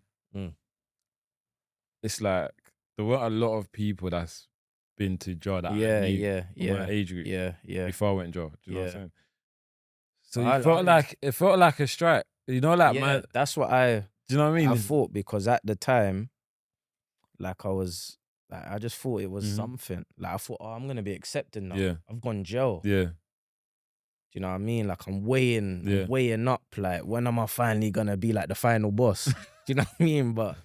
it's like there weren't a lot of people that's been to jail that I knew from my age group before I went to jail. Do you know what I'm saying? So it felt like a strike. You know, like, man. That's what do you know what I mean? I thought, because at the time, like, I just thought it was something. Like, I thought, I'm gonna be accepted now. Yeah. I've gone jail. Yeah. Do you know what I mean? Like I'm weighing up, like when am I finally gonna be like the final boss? Do you know what I mean? But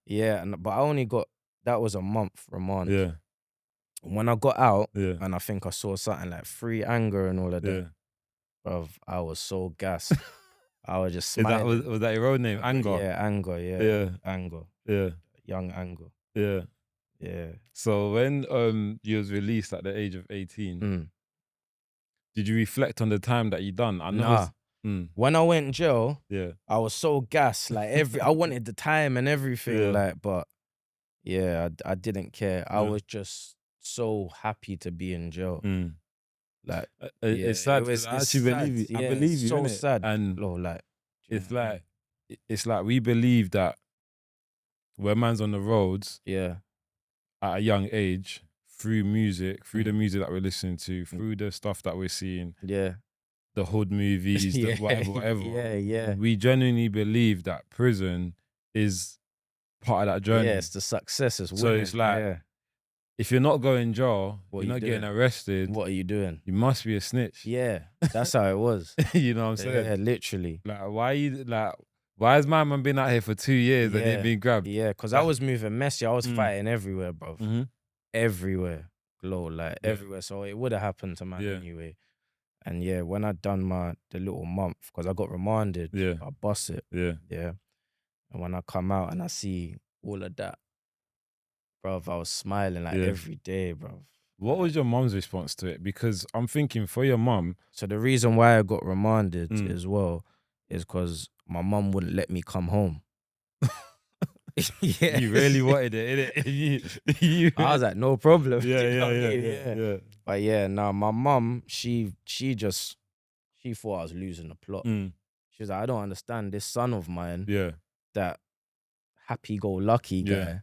yeah, but I only got, that was a month remand. Yeah. When I got out, Yeah. and I think I saw something like free anger and all of that, Yeah. bruv, I was so gassed. I was just Is that, smiling. was that your own name? Anger? Yeah, anger, yeah. Yeah. Anger. Yeah. Young anger. Yeah. Yeah. So when you was released at the age of 18, did you reflect on the time that you done? I know Nah. When I went in jail, yeah. I was so gassed. Like I wanted the time and everything. Yeah. Like, but yeah, I didn't care. I Yeah. was just so happy to be in jail. Like, it's sad. I actually believe you. I believe you. So innit? sad. And like, it's like we believe that when man's on the roads, yeah, at a young age, through music, through the music that we're listening to, through the stuff that we're seeing, yeah, the hood movies, the whatever. yeah. We genuinely believe that prison is part of that journey. Yeah, it's the success. It's so winning. it's like, if you're not going jail, What you're are you not getting doing? arrested. What are you doing? You must be a snitch. Yeah, that's how it was. You know what I'm saying? Yeah, literally. Like, why has my man been out here for 2 years and ain't been grabbed? Yeah, because I was moving messy. I was fighting everywhere, bro. Everywhere. Everywhere. So it would have happened to man anyway. And yeah, when I done the little month, because I got remanded, I bust it. Yeah. And when I come out and I see all of that, bruv, I was smiling every day, bruv. What was your mum's response to it? Because I'm thinking for your mum. So the reason why I got remanded as well is because my mum wouldn't let me come home. Yeah. You really wanted it, innit? I was like, no problem. Yeah. But yeah, now my mum, she thought I was losing the plot. She was like, I don't understand this son of mine. Yeah. That happy-go-lucky guy.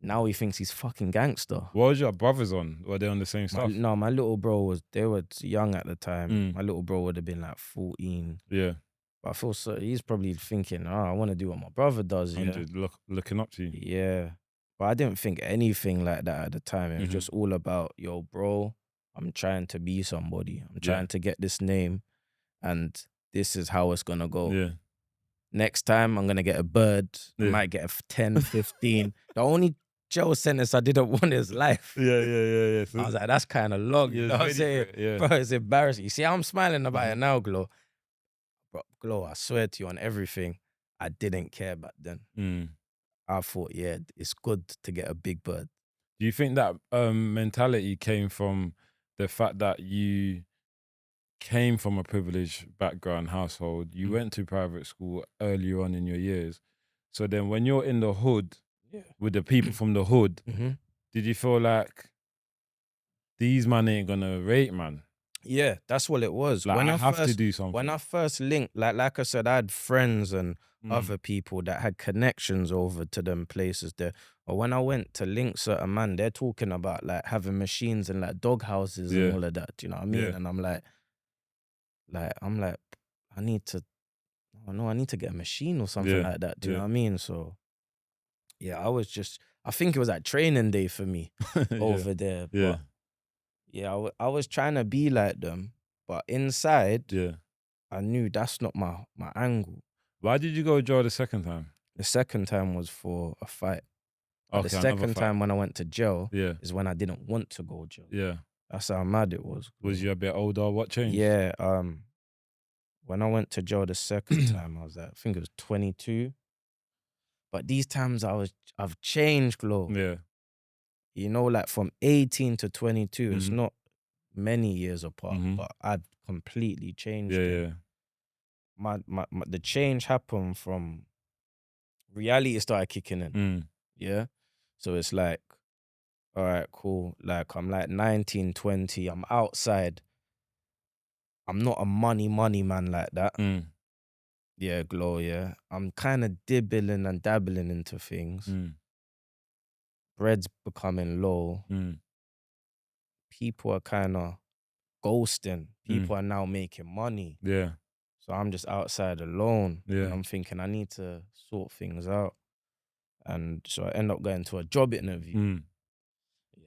Now he thinks he's fucking gangster. What was your brothers on? Were they on the same stuff? No, my little bro they were young at the time. My little bro would have been like 14. Yeah. But I feel so he's probably thinking, I want to do what my brother does. Yeah. Looking up to you. Yeah. But I didn't think anything like that at the time. It was just all about, yo, bro, I'm trying to be somebody. I'm trying to get this name, and this is how it's gonna go. Yeah. Next time I'm gonna get a bird. I might get a 10, 15. The only jail sentence I didn't want is life. Yeah. I was like, that's kind of long. You know what I'm saying? Bro, it's embarrassing. You see, I'm smiling about it now, Glo. Bro, Glo, I swear to you on everything, I didn't care back then. I thought, it's good to get a big bird. Do you think that mentality came from the fact that you came from a privileged background household? You went to private school earlier on in your years. So then when you're in the hood with the people from the hood, did you feel like these man ain't gonna rate, man? Yeah, that's what it was. Like, I have to do something. When I first linked, like I said, I had friends and other people that had connections over to them places there. But when I went to link certain man, they're talking about like having machines and like dog houses and all of that. Do you know what I mean? And I'm like, I need to get a machine or something like that. Do you know what I mean? So yeah, I think it was like training day for me over there. But yeah, I was trying to be like them, but inside, I knew that's not my angle. Why did you go jail the second time? The second time was for a fight. Okay, the second time when I went to jail is when I didn't want to go jail. Yeah. That's how mad it was. Was you a bit older? What changed? Yeah. When I went to jail the second time, I was I think it was 22. But these times I've changed, Glo. Yeah. You know, like from 18 to 22, it's not many years apart, but I've completely changed. Yeah. The change happened from reality started kicking in. Yeah. So it's like, all right, cool. Like I'm like 19, 20. I'm outside. I'm not a money man like that. Yeah, Glo, yeah. I'm kind of dibbling and dabbling into things. Bread's becoming low. People are kind of ghosting. People are now making money. Yeah. So I'm just outside alone. Yeah. And I'm thinking I need to sort things out. And so I end up going to a job interview.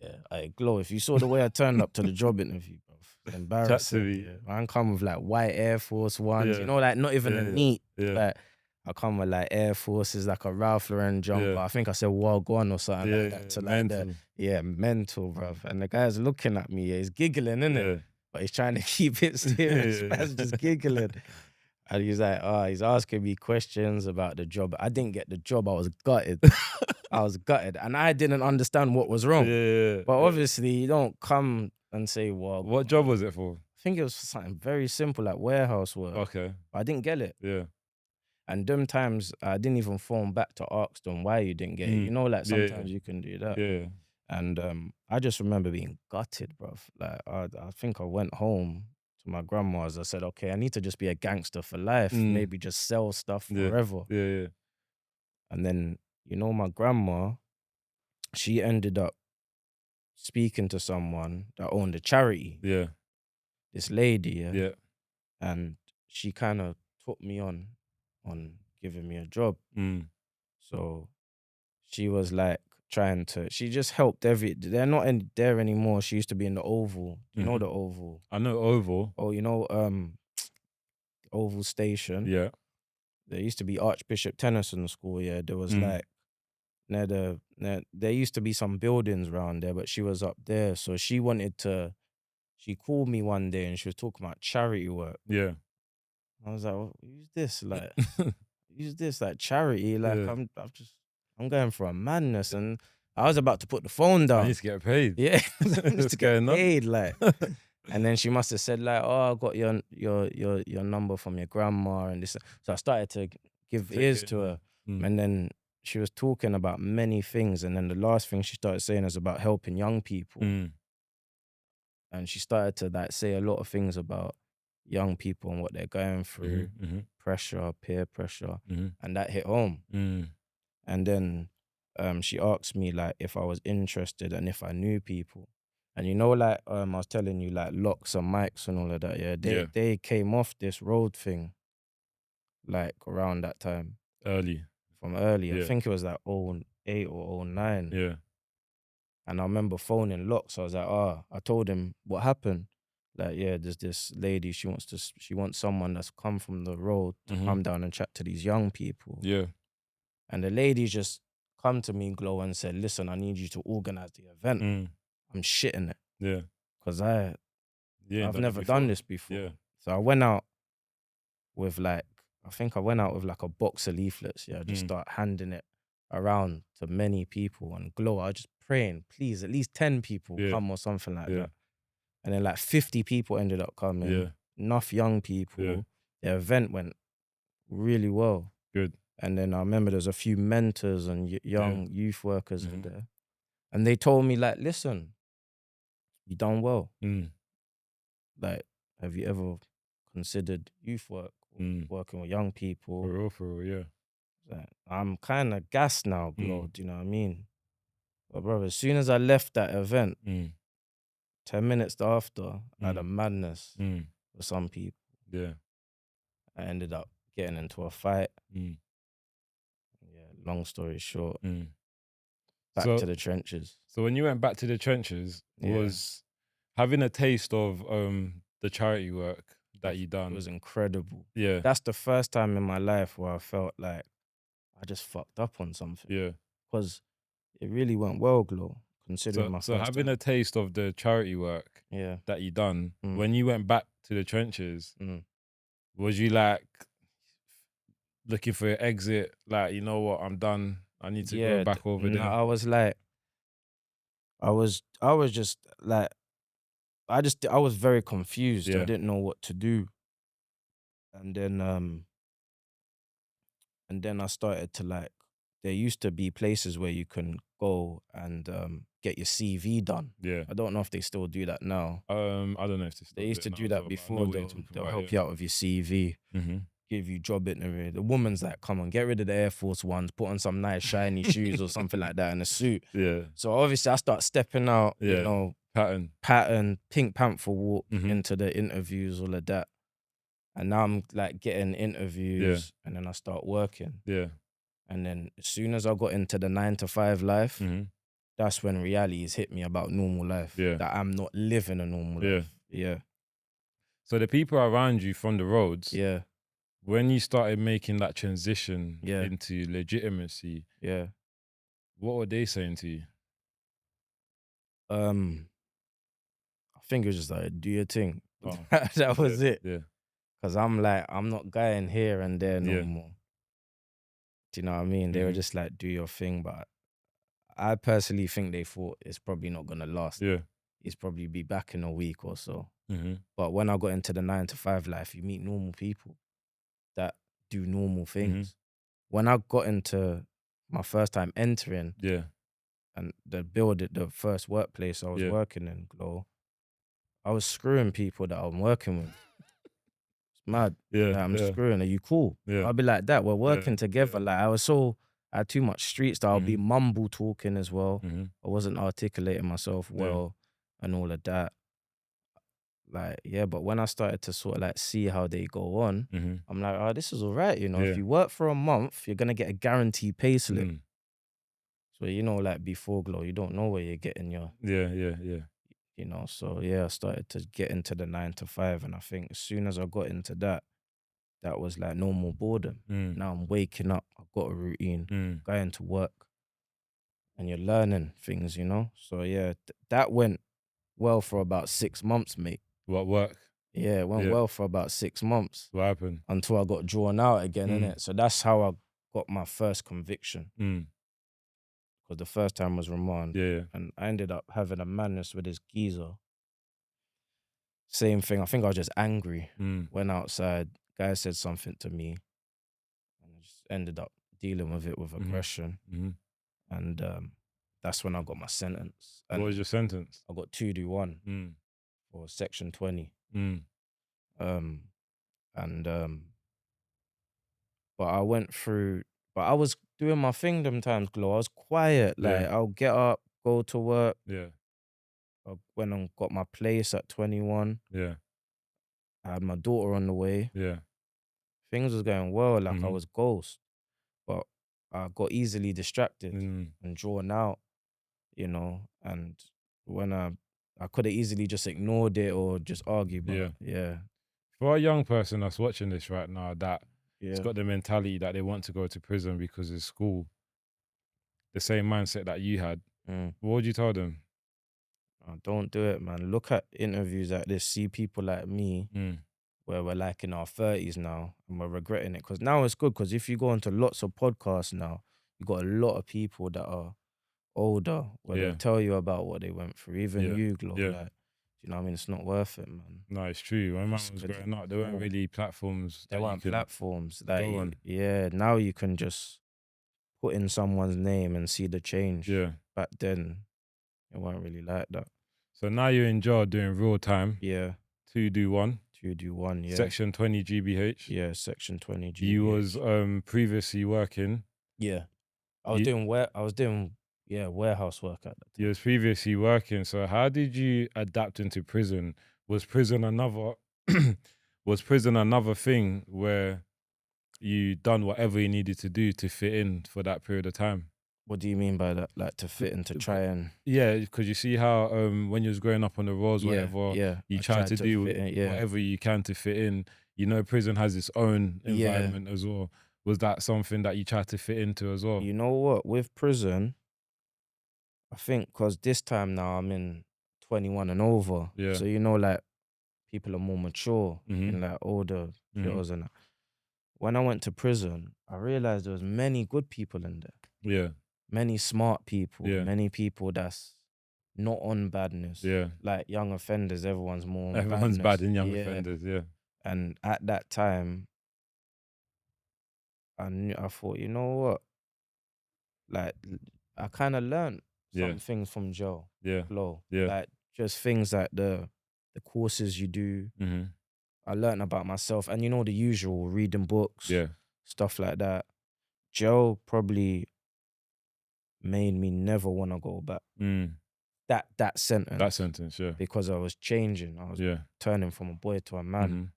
Yeah, Glo, if you saw the way I turned up to the job interview, bro. It's embarrassing. me. Yeah. Man come with like white Air Force Ones, Yeah. you know, like not even a neat. Yeah. Like I come with like Air Forces, like a Ralph Lauren jumper. Yeah. I think I said Wagwan or something Yeah, like that. To like mental. mental, bruv. And the guy's looking at me. Yeah, he's giggling, innit? Yeah. But he's trying to keep it serious. Yeah. Man's just giggling. And he's like, he's asking me questions about the job. I didn't get the job. I was gutted. And I didn't understand what was wrong. Yeah. But obviously, you don't come and say, well, What job was it for? I think it was something very simple, like warehouse work. Okay. But I didn't get it. Yeah. And them times, I didn't even phone back to ask them why you didn't get it. You know, like sometimes you can do that. Yeah. And I just remember being gutted, bruv. Like, I think I went home to my grandma's. I said, okay, I need to just be a gangster for life. Maybe just sell stuff forever. Yeah. And then, you know, my grandma, she ended up speaking to someone that owned a charity. Yeah. This lady, Yeah. and she kind of took me on giving me a job. So she was like she just helped they're not there anymore. She used to be in the Oval. You know the Oval? I know Oval. Oh, you know, Oval Station. Yeah. There used to be Archbishop Tennyson School, yeah. There was like, there used to be some buildings around there, but she was up there. So she called me one day and she was talking about charity work. Yeah. I was like, well, who's this? Like, who's this? Like, charity? Like, I'm going for a madness. And I was about to put the phone down. I need to get paid. Yeah, I need to get going on? paid, like. And then she must have said like, I got your number from your grandma and this. So I started to give ears to her. And then she was talking about many things. And then the last thing she started saying is about helping young people. And she started to like say a lot of things about young people and what they're going through, pressure, peer pressure. And that hit home. And then she asked me like if I was interested and if I knew people. And you know, like I was telling you, like locks and mics and all of that, yeah. They came off this road thing like around that time. From early. Yeah. I think it was like 08 or 09. Yeah. And I remember phoning Locks. I was like, I told him what happened. Like, yeah, there's this lady, she wants someone that's come from the road to come down and chat to these young people. Yeah. And the lady just come to me, Glo, and said, listen, I need you to organize the event. I'm shitting it. Yeah. Because I've never done this before. Yeah. So I went out with like, a box of leaflets. Yeah, just start handing it around to many people. And Glo, I was just praying, please, at least 10 people come or something like that. And then like 50 people ended up coming. Yeah. Enough young people. Yeah. The event went really well. Good. And then I remember there's a few mentors and young youth workers in there. And they told me like, listen, you done well. Like, have you ever considered youth work, working with young people? For real, yeah. Like, I'm kind of gassed now, bro. Do you know what I mean? But brother, as soon as I left that event, 10 minutes after, I had a madness with some people. Yeah. I ended up getting into a fight. Yeah, long story short. Back to the trenches. So when you went back to the trenches, was having a taste of the charity work that you done. It was incredible. Yeah. That's the first time in my life where I felt like I just fucked up on something. Yeah. Because it really went well, Glo, considering my first So having a taste of the charity work that you done, when you went back to the trenches, was you like looking for your exit? Like, you know what, I'm done. I need to go back over there. I was like, I was just like, I was very confused. I didn't know what to do. And then I started to like, there used to be places where you can go and get your CV done. Yeah. I don't know if they still do that now. I don't know if they used to do that before. They'll help you out with your CV, give you job interview. The woman's like, come on, get rid of the Air Force Ones, put on some nice shiny shoes or something like that and a suit. Yeah. So obviously I start stepping out, you know, pattern, Pink Panther walk into the interviews, all of that. And now I'm like getting interviews and then I start working. Yeah. And then as soon as I got into the 9-to-5 life, that's when reality has hit me about normal life. Yeah. That I'm not living a normal life. Yeah. So the people around you from the roads, Yeah. when you started making that transition Yeah. into legitimacy, Yeah. what were they saying to you? I think it was just like, do your thing. Oh, That was yeah, it. Yeah, Because I'm like, I'm not going here and there no Yeah. more. Do you know what I mean? They were Mhm. just like, do your thing. But I personally think they thought it's probably not going to last. yeah. He's probably be back in a week or so. Mm-hmm. But when I got into the 9 to 5 life, you meet normal people that do normal things. When I got into my first time entering Yeah, and the first workplace I was Yeah. working in, Glow, I was screwing people that I'm working with. It's mad. yeah, Like, I'm yeah, screwing. Are you cool? yeah. I'll be like that. We're working together. yeah. Like I had too much street style. I'll be mumble talking as well. Mm-hmm. I wasn't articulating myself well and all of that. Like, yeah, but when I started to sort of like see how they go on, Mm-hmm. I'm like, oh, this is all right. You know, Yeah. if you work for a month, you're going to get a guaranteed pay slip. Mm. So, you know, like before Glow, you don't know where you're getting your, Yeah. you know. So, yeah, I started to get into the 9 to 5. And I think as soon as I got into that, that was like no more boredom. Mm. Now I'm waking up, I've got a routine, Mm. going to work, and you're learning things, you know. So yeah, that went well for about 6 months, mate. What work? Yeah, it went well for about 6 months What happened? until I got drawn out again, innit? So that's how I got my first conviction. Mm. Because the first time was remand, Yeah. and I ended up having a madness with this geezer. Same thing. I think I was just angry. Mm. Went outside, guy said something to me, and I just ended up dealing with it with aggression. Mm-hmm. And that's when I got my sentence. And What was your sentence? I got 2D1 for section 20. Mm. But I went through, but I was doing my thing them times, Glow. I was quiet. Like, I'll get up, go to work. Yeah. I went and got my place at 21. Yeah. I had my daughter on the way. Yeah. Things was going well. Like, I Mhm. was ghost. But I got easily distracted Mm. and drawn out, you know. And when I could have easily just ignored it or just argued. But yeah. For a young person that's watching this right now that it's Yeah. got the mentality that they want to go to prison because it's school, the same mindset that you had, what would you tell them? Oh, don't do it, man. Look at interviews like this. See people like me where we're like in our 30s now and we're regretting it. Because now it's good because if you go onto lots of podcasts now, you got a lot of people that are older where they'll tell you about what they went through. Even you, Glow. Like, you know what I mean? It's not worth it, man. No, it's true. When man was growing up, there weren't really platforms. There weren't platforms. Like, go on. yeah, now you can just put in someone's name and see the change. Yeah. Back then, it weren't really like that. So now you're in jail doing real time. Yeah. 2D1. 2D1, yeah. Section 20 GBH. Yeah, section 20 GBH. You was previously working. Yeah. I was doing warehouse work at that time. You was previously working. So how did you adapt into prison? Was prison another thing where you done whatever you needed to do to fit in for that period of time? What do you mean by that? Like to fit in, to try and... Yeah, because you see how when you was growing up on the roads, whatever, you try to do whatever you can to fit in. You know, prison has its own environment as well. Was that something that you tried to fit into as well? You know what? With prison, I think because this time now I'm in 21 and over. Yeah. So, you know, like people are more mature and like older girls and that. When I went to prison, I realized there was many good people in there. Yeah. Many smart people. Yeah. Many people that's not on badness. Yeah. Like young offenders, everyone's more on Everyone's badness. bad in young offenders, yeah. And at that time, I thought, you know what? Like, I kind of learned some things from jail. Yeah. Glow. Yeah. Like, just things like the courses you do. I learned about myself. And you know, the usual, reading books. Yeah. Stuff like that. Jail probably made me never want to go back. That sentence. That sentence, yeah. Because I was changing. I was turning from a boy to a man.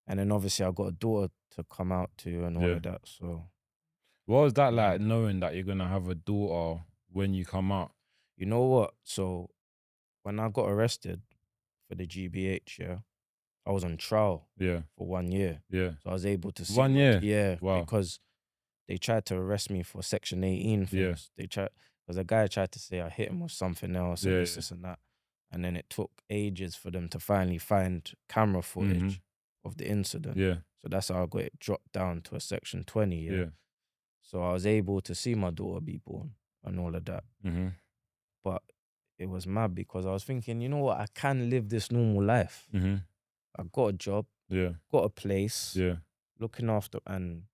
And then obviously I got a daughter to come out to and all of that. So what was that like, knowing that you're gonna have a daughter when you come out? You know what? So when I got arrested, for the GBH, yeah, I was on trial Yeah. for 1 year. Yeah. So I was able to see 1 year? Yeah, Wow. because they tried to arrest me for Section 18 Yeah. things. Because a guy tried to say I hit him with something else and Yeah, this and that. And then it took ages for them to finally find camera footage of the incident. Yeah. So that's how I got it dropped down to a Section 20, yeah. Yeah. So I was able to see my daughter be born and all of that. But it was mad because I was thinking, you know what, I can live this normal life. I got a job, Yeah. got a place, Yeah. looking after, and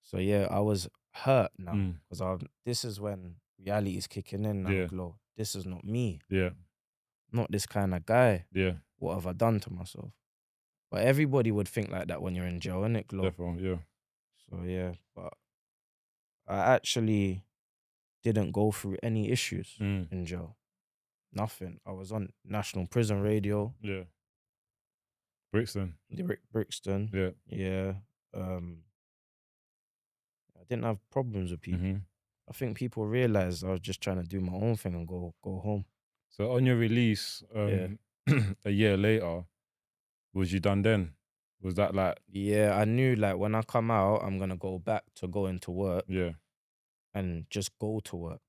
so yeah, I was hurt now Mm. because this is when reality is kicking in now. Yeah. Glow, this is not me, Yeah. not this kind of guy. Yeah. What have I done to myself? But everybody would think like that when you're in jail, innit, Glow? Definitely, yeah. So yeah, but I actually didn't go through any issues in jail. Nothing. I was on national prison radio. Yeah. Brixton. Brixton. Yeah. Yeah. I didn't have problems with people. I think people realized I was just trying to do my own thing and go home. So on your release, Yeah. a year later, was you done then? Was that like? Yeah, I knew like when I come out, I'm gonna go back to going to work Yeah. and just go to work.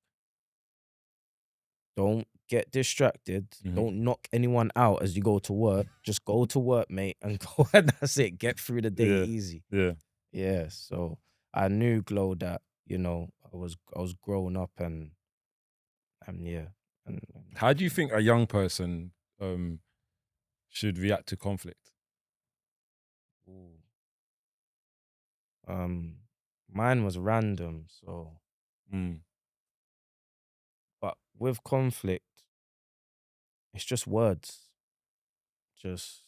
Don't get distracted. Don't knock anyone out as you go to work. Just go to work, mate, and go, and that's it. Get through the day easy. Yeah. Yeah. So I knew, Glow, that, you know, I was growing up and yeah. And How do you think a young person should react to conflict? mine was random, so but with conflict, it's just words. Just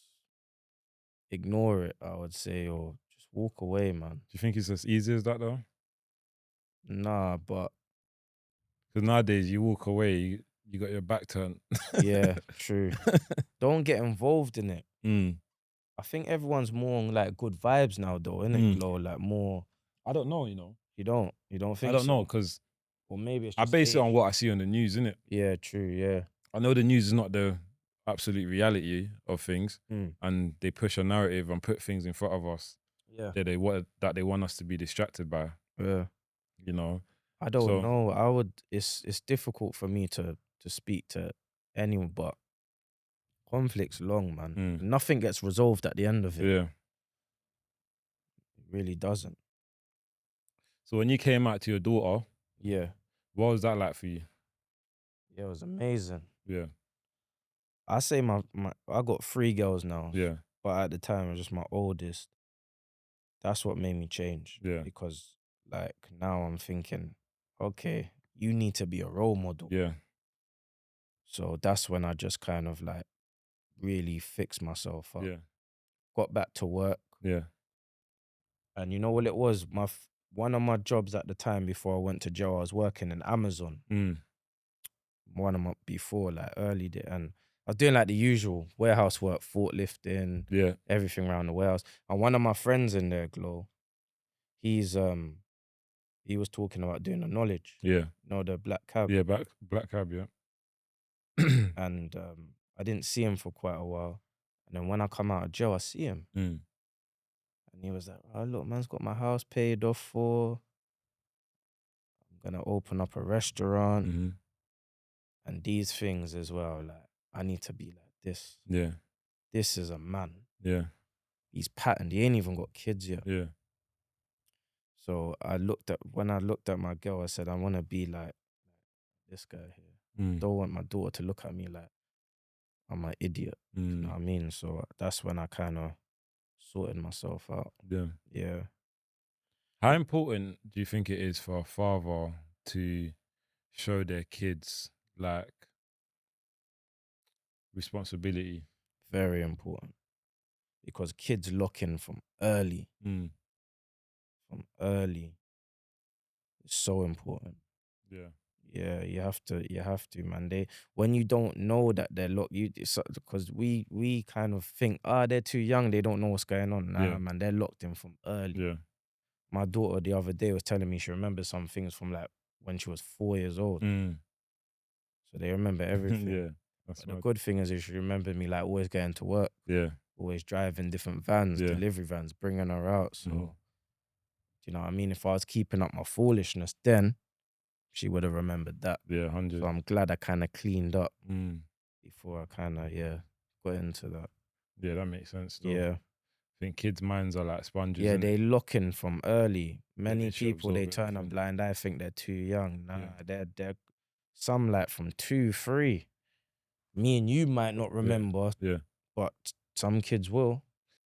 ignore it, I would say, or just walk away, man. Do you think it's as easy as that though? Nah, but because nowadays you walk away, you got your back turned. yeah, true. Don't get involved in it. I think everyone's more on like good vibes now, though, innit, Glow? Like more. I don't know, you know. You don't think I don't so? know, because Or maybe it's I just base it on age. what I see on the news, innit? Yeah, true. Yeah. I know the news is not the absolute reality of things, and they push a narrative and put things in front of us Yeah. that they want us to be distracted by. Yeah. You know. I don't know. I would. It's difficult for me to speak to anyone, but conflict's long, man. Nothing gets resolved at the end of it. Yeah. It really doesn't. So when you came out to your daughter, Yeah. what was that like for you? Yeah, it was amazing. Yeah. I say I got 3 girls now. Yeah. But at the time, it was just my oldest. That's what made me change. Yeah. Because like now I'm thinking, okay, you need to be a role model. Yeah. So that's when I just kind of like really fixed myself up. Yeah. Got back to work. Yeah. And you know what it was? One of my jobs at the time before I went to jail, I was working in Amazon. One of my before, like early day, and I was doing like the usual warehouse work, forklifting, everything around the warehouse. And one of my friends in there, Glow, he was talking about doing the knowledge. Yeah. You know, the black cab. Yeah, black cab, yeah. And I didn't see him for quite a while. And then when I come out of jail, I see him. And he was like, oh, look, man's got my house paid off for. I'm going to open up a restaurant. And these things as well, like, I need to be like this. Yeah. This is a man. Yeah. He's patterned. He ain't even got kids yet. Yeah. So when I looked at my girl, I said, I want to be like this guy here. Don't want my daughter to look at me like I'm an idiot. You know what I mean? So that's when I kind of sorted myself out. Yeah. Yeah. How important do you think it is for a father to show their kids like responsibility? Very important. Because kids lock in from early. From early. It's so important. Yeah. Yeah, you have to, man. When you don't know that they're locked, because we kind of think, they're too young, they don't know what's going on. Nah, man, they're locked in from early. Yeah. My daughter the other day was telling me she remembers some things from like when she was 4 years old. So they remember everything. Yeah. That's But the mad. good thing is she remembered me like always getting to work, Yeah. always driving different vans, Yeah. delivery vans, bringing her out. So, Mhm. do you know what I mean? If I was keeping up my foolishness, then she would have remembered that. Yeah, So 100. I'm glad I kind of cleaned up Mm. before I kind of got into that. Yeah, that makes sense. Though. Yeah, I think kids' minds are like sponges. yeah, innit? they lock in from early. Many they should people they absorb turn a everything. blind eye, think they're too young. Nah, Yeah. they're some like from 2, 3. Me and you might not remember, Yeah. but some kids will.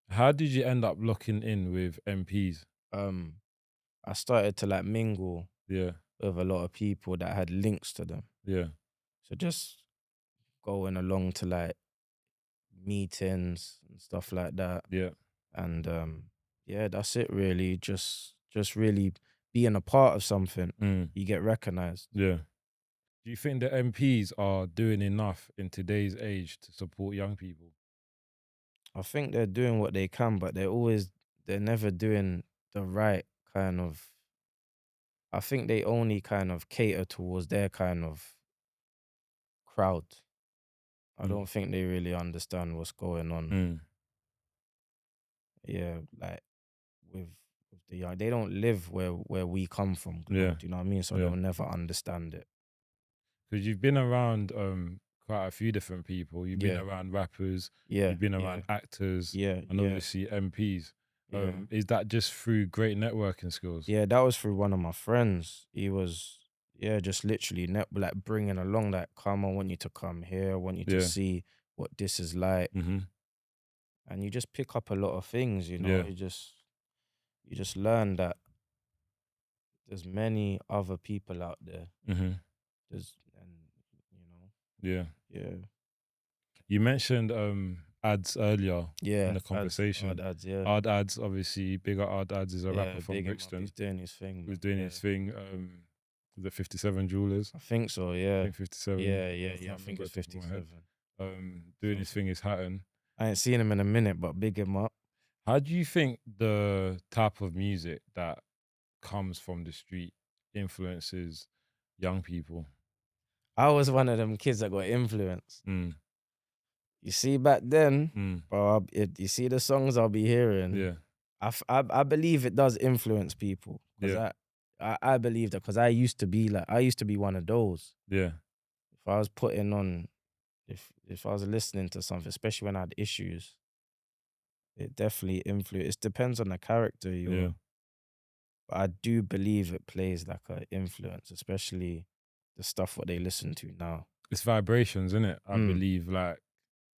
How did you end up locking in with MPs? I started to like mingle Yeah. with a lot of people that had links to them. Yeah. So just going along to like meetings and stuff like that. Yeah. And yeah, that's it really. Just really being a part of something, Mm. you get recognized. Yeah. Do you think the MPs are doing enough in today's age to support young people? I think they're doing what they can, but they're never doing the right kind of. I think they only kind of cater towards their kind of crowd. I Mm. don't think they really understand what's going on. Mm. Yeah, like with the young, they don't live where we come from. Yeah. Do you know what I mean? So Yeah. they'll never understand it. Because you've been around quite a few different people. You've been Yeah. around rappers. Yeah, You've been yeah, around actors. yeah, And yeah, obviously MPs. yeah. Is that just through great networking skills? Yeah, that was through one of my friends. He was, just literally like bringing along that, come, I want you to come here. I want you to Yeah. see what this is like. Mm-hmm. And you just pick up a lot of things, you know. Yeah. You just learn that there's many other people out there. Mm-hmm. And you know, Yeah. yeah. You mentioned ads earlier Yeah, in the conversation. ads, yeah. Ard Ads, obviously, bigger Ard Ads is a Yeah, rapper from big him up. Brixton. He's doing his thing. Who's Man. doing Yeah. his thing. The 57 Jewelers. I think so, yeah. I think 57. Yeah. can't I think remember it's off the top of my head. 57. Doing his thing is Hatton. I ain't seen him in a minute, but big him up. How do you think the type of music that comes from the street influences young people? I was one of them kids that got influenced. Mm. You see, back then, bro, you see the songs I'll be hearing. Yeah. I believe it does influence people. Because I believe that, because I used to be one of those. Yeah. If I was putting on, if I was listening to something, especially when I had issues, it definitely influences. It depends on the character you Yeah. are. But I do believe it plays like an influence, especially the stuff what they listen to now. It's vibrations, isn't it? I believe, like,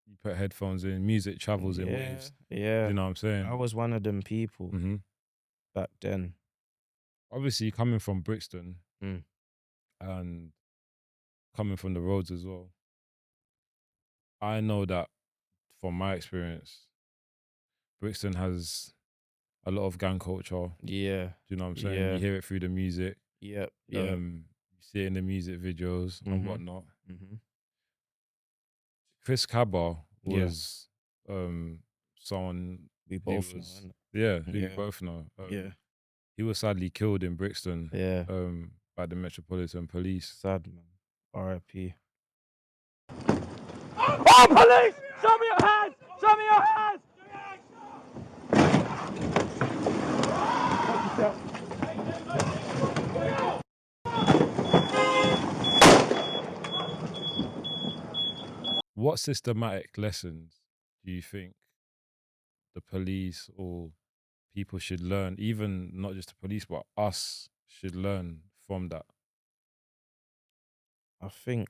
you put headphones in, music travels in waves. Yeah. You know what I'm saying? I was one of them people Mm-hmm. back then. Obviously, coming from Brixton Mm. and coming from the roads as well, I know that from my experience, Brixton has a lot of gang culture. Yeah. Do you know what I'm saying? Yeah. You hear it through the music. Yep. You see it in the music videos and whatnot. Mm-hmm. Chris Cabba was someone We who both was, know. who you both know. Yeah. He was sadly killed in Brixton Yeah. by the Metropolitan Police. Sad, man. R.I.P. Oh, police! Show me your hands! Show me your hands! What systematic lessons do you think the police or people should learn, even not just the police, but us should learn from that? I think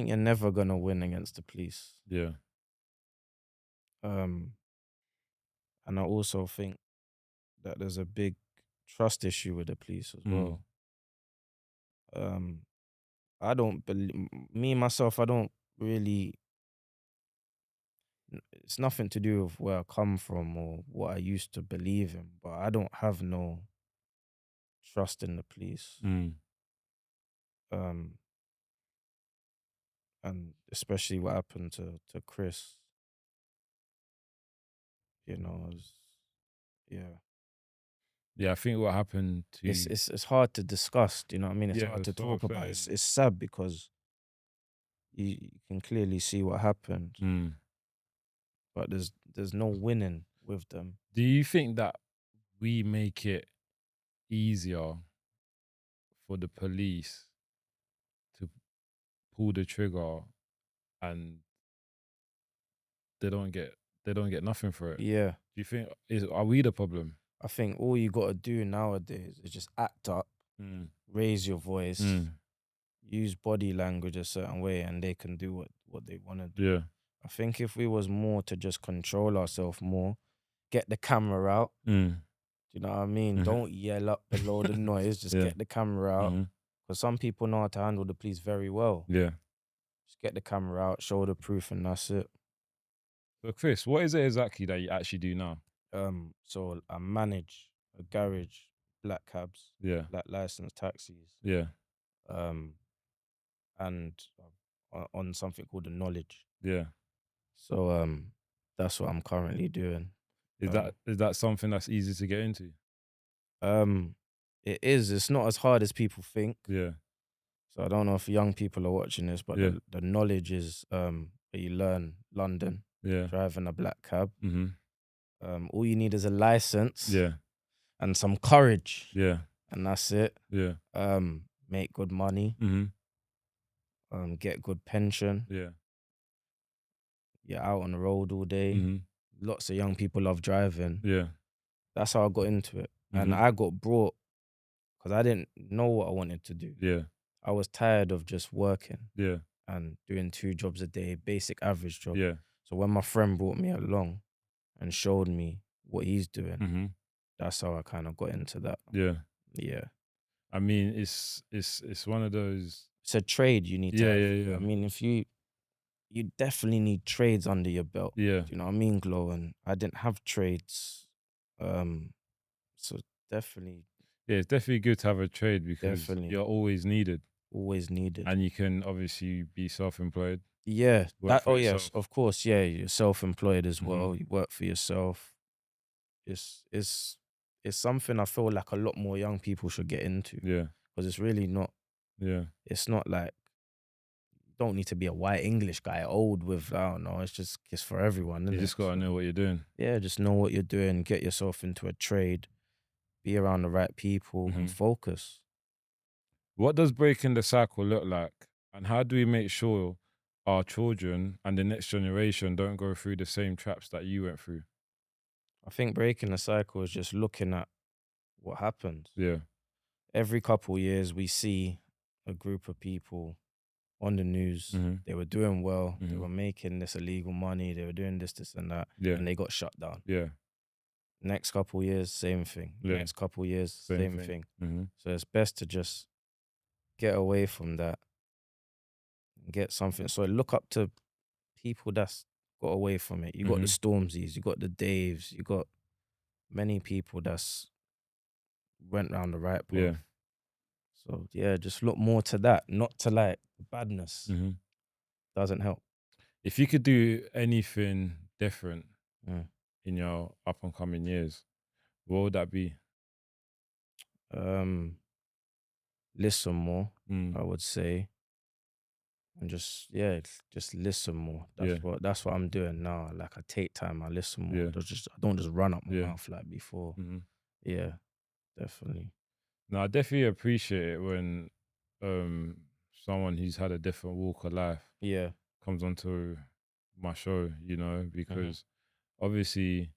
you're never gonna win against the police. Yeah. And I also think that there's a big trust issue with the police as well. I don't believe, me myself, I don't really, it's nothing to do with where I come from or what I used to believe in, but I don't have no trust in the police. And especially what happened to Chris, you know, Yeah, I think what happened to it's hard to discuss. Do you know what I mean? It's Yeah, hard to that's what I'm talk about. saying. It's sad because you can clearly see what happened, but there's no winning with them. Do you think that we make it easier for the police to pull the trigger and they don't get nothing for it? Yeah, Do you think are we the problem? I think all you gotta do nowadays is just act up, raise your voice, use body language a certain way, and they can do what they want to do. Yeah. I think if we was more to just control ourselves more, get the camera out. Do you know what I mean? Don't yell up below the noise. Just get the camera out. Because some people know how to handle the police very well. Yeah. Just get the camera out, show the proof, and that's it. So Chris, what is it exactly that you actually do now? So I manage a garage, black cabs, Yeah. black licensed taxis. Yeah. And on something called the knowledge. Yeah. So that's what I'm currently doing. Is that something that's easy to get into? It is. It's not as hard as people think. Yeah. So I don't know if young people are watching this, but Yeah. the knowledge is that you learn London, Yeah. driving a black cab. Mm-hmm. All you need is a license. Yeah. And some courage. Yeah. And that's it. Yeah. Make good money. Mm-hmm. Get good pension. Yeah. You're out on the road all day. Mm-hmm. Lots of young people love driving. Yeah. That's how I got into it. And I got brought because I didn't know what I wanted to do. Yeah. I was tired of just working. Yeah. And doing 2 jobs a day, basic average job. Yeah. So when my friend brought me along and showed me what he's doing, that's how I kind of got into that. Yeah. Yeah. I mean, it's one of those. It's a trade you need to have. Yeah. I mean, if you definitely need trades under your belt. Yeah. Do you know what I mean, Glo? And I didn't have trades. So definitely. Yeah, it's definitely good to have a trade because you're always needed. Always needed. And you can obviously be self-employed. Yeah. Yes, of course. Yeah, you're self-employed as well. You work for yourself. It's something I feel like a lot more young people should get into. Yeah. Because it's really not. Yeah. It's not like you don't need to be a white English guy, old with, I don't know, it's for everyone. You just got to know what you're doing. Yeah, just know what you're doing, get yourself into a trade, be around the right people and focus. What does breaking the cycle look like? And how do we make sure our children and the next generation don't go through the same traps that you went through? I think breaking the cycle is just looking at what happens. Yeah. Every couple of years, we see a group of people on the news. They were doing well. They were making this illegal money. They were doing this and that. Yeah. And they got shut down. Yeah. Next couple of years, same thing. Yeah. Next couple of years, same thing. Mm-hmm. So it's best to just get away from that and get something. So look up to people that's got away from it. You got the Stormzys, you got the Daves, you got many people that's went round the right path. Yeah. So yeah, just look more to that, not to like badness. Doesn't help. If you could do anything different in your up and coming years, what would that be? Listen more, I would say. And just listen more. That's what I'm doing now. Like I take time, I listen more. Yeah. I don't just run up my mouth like before. Yeah, definitely. No, I definitely appreciate it when someone who's had a different walk of life comes onto my show, you know, because obviously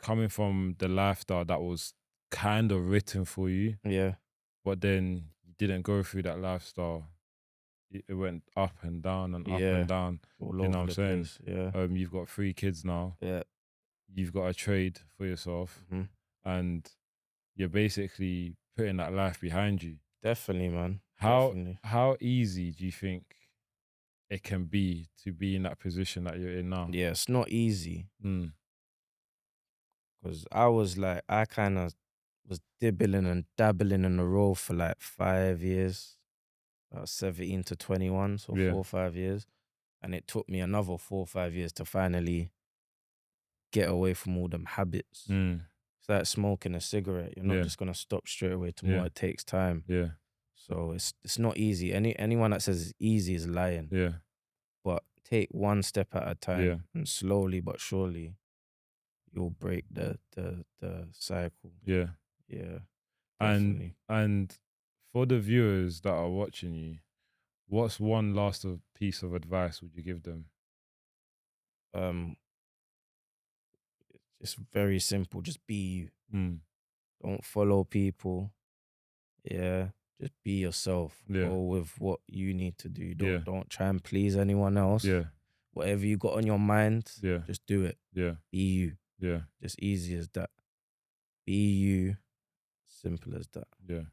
coming from the lifestyle that was kind of written for you, but then you didn't go through that lifestyle. It went up and down and up and down. All you know what I'm saying? place. Yeah. You've got 3 kids now. Yeah. You've got a trade for yourself, and you're basically putting that life behind you. Definitely, man. How easy do you think it can be to be in that position that you're in now? Yeah, it's not easy. Because I kind of was dibbling and dabbling in the role for like 5 years. 17 to 21, so 4 or 5 years. And it took me another 4 or 5 years to finally get away from all them habits. It's like smoking a cigarette. You're not just going to stop straight away tomorrow. It takes time. Yeah. So it's not easy. Anyone that says it's easy is lying. Yeah. But take one step at a time, Yeah. and slowly but surely you'll break the cycle. Yeah. Yeah, And definitely. for the viewers that are watching you, what's one last piece of advice would you give them? It's very simple. Just be you. Mm. Don't follow people. Yeah, just be yourself. Yeah. Go with what you need to do. Yeah. Don't try and please anyone else. Yeah. Whatever you got on your mind, Yeah. just do it. Yeah. Be you. Yeah. Just easy as that. Be you. Simple as that. Yeah.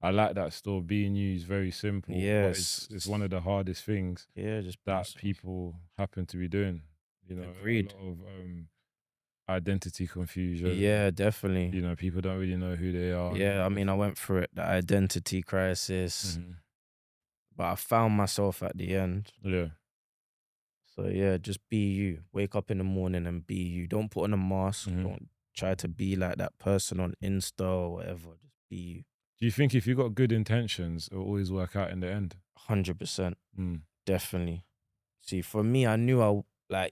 I like that still. Being you is very simple. Yeah, But it's one of the hardest things Yeah, just be that yourself. people happen to be doing. You know, Agreed. a lot of identity confusion. Yeah, definitely. You know, people don't really know who they are. Yeah, I mean, I went through it, the identity crisis, Mhm. but I found myself at the end. Yeah. So yeah, just be you. Wake up in the morning and be you. Don't put on a mask. Mhm. Don't try to be like that person on Insta or whatever. Just be you. Do you think if you got good intentions, it'll always work out in the end? 100%. Mm. Definitely. See, for me, I knew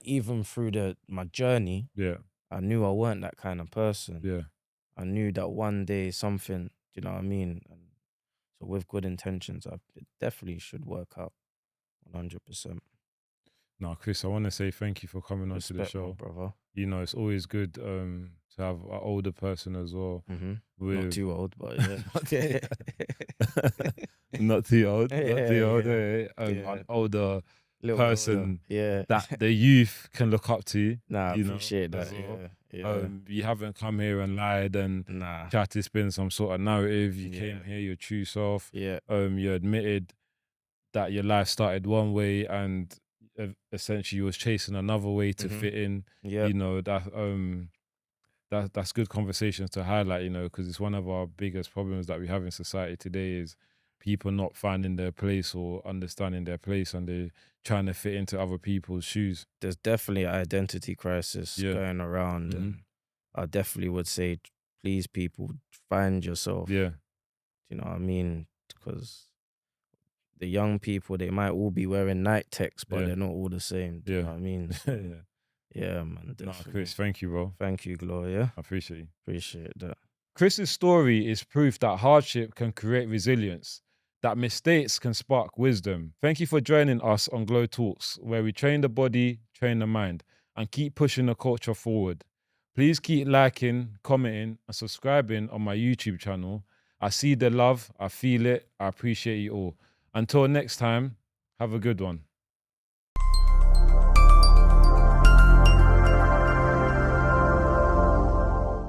even through my journey, Yeah. I knew I weren't that kind of person. Yeah. I knew that one day something, you know what I mean? And so with good intentions, it definitely should work out 100%. No, Chris, I want to say thank you for coming on to the Respect, my show. brother. You know, it's always good to have an older person as well. Not too old, but yeah. Okay. Not too old. Yeah, not too old. yeah. An older Little person older. Yeah. that the youth can look up to. Nah, I you know, appreciate that. as well. Yeah. You haven't come here and lied and Nah. tried to spin some sort of narrative. You Yeah. came here, your true self. Yeah. You admitted that your life started one way and essentially you was chasing another way to fit in. Yeah. You know, that's good conversations to highlight, you know, because it's one of our biggest problems that we have in society today is people not finding their place or understanding their place, and they're trying to fit into other people's shoes. There's definitely an identity crisis going around, and I definitely would say, please, people, find yourself. Yeah. You know what I mean? Because the young people, they might all be wearing night techs, but they're not all the same. Do you know what I mean? So, yeah, man. No, Definitely. Chris, thank you, bro. Thank you, Gloria. I appreciate you. Appreciate that. Chris's story is proof that hardship can create resilience, that mistakes can spark wisdom. Thank you for joining us on GloTalks, where we train the body, train the mind, and keep pushing the culture forward. Please keep liking, commenting, and subscribing on my YouTube channel. I see the love, I feel it, I appreciate you all. Until next time, have a good one.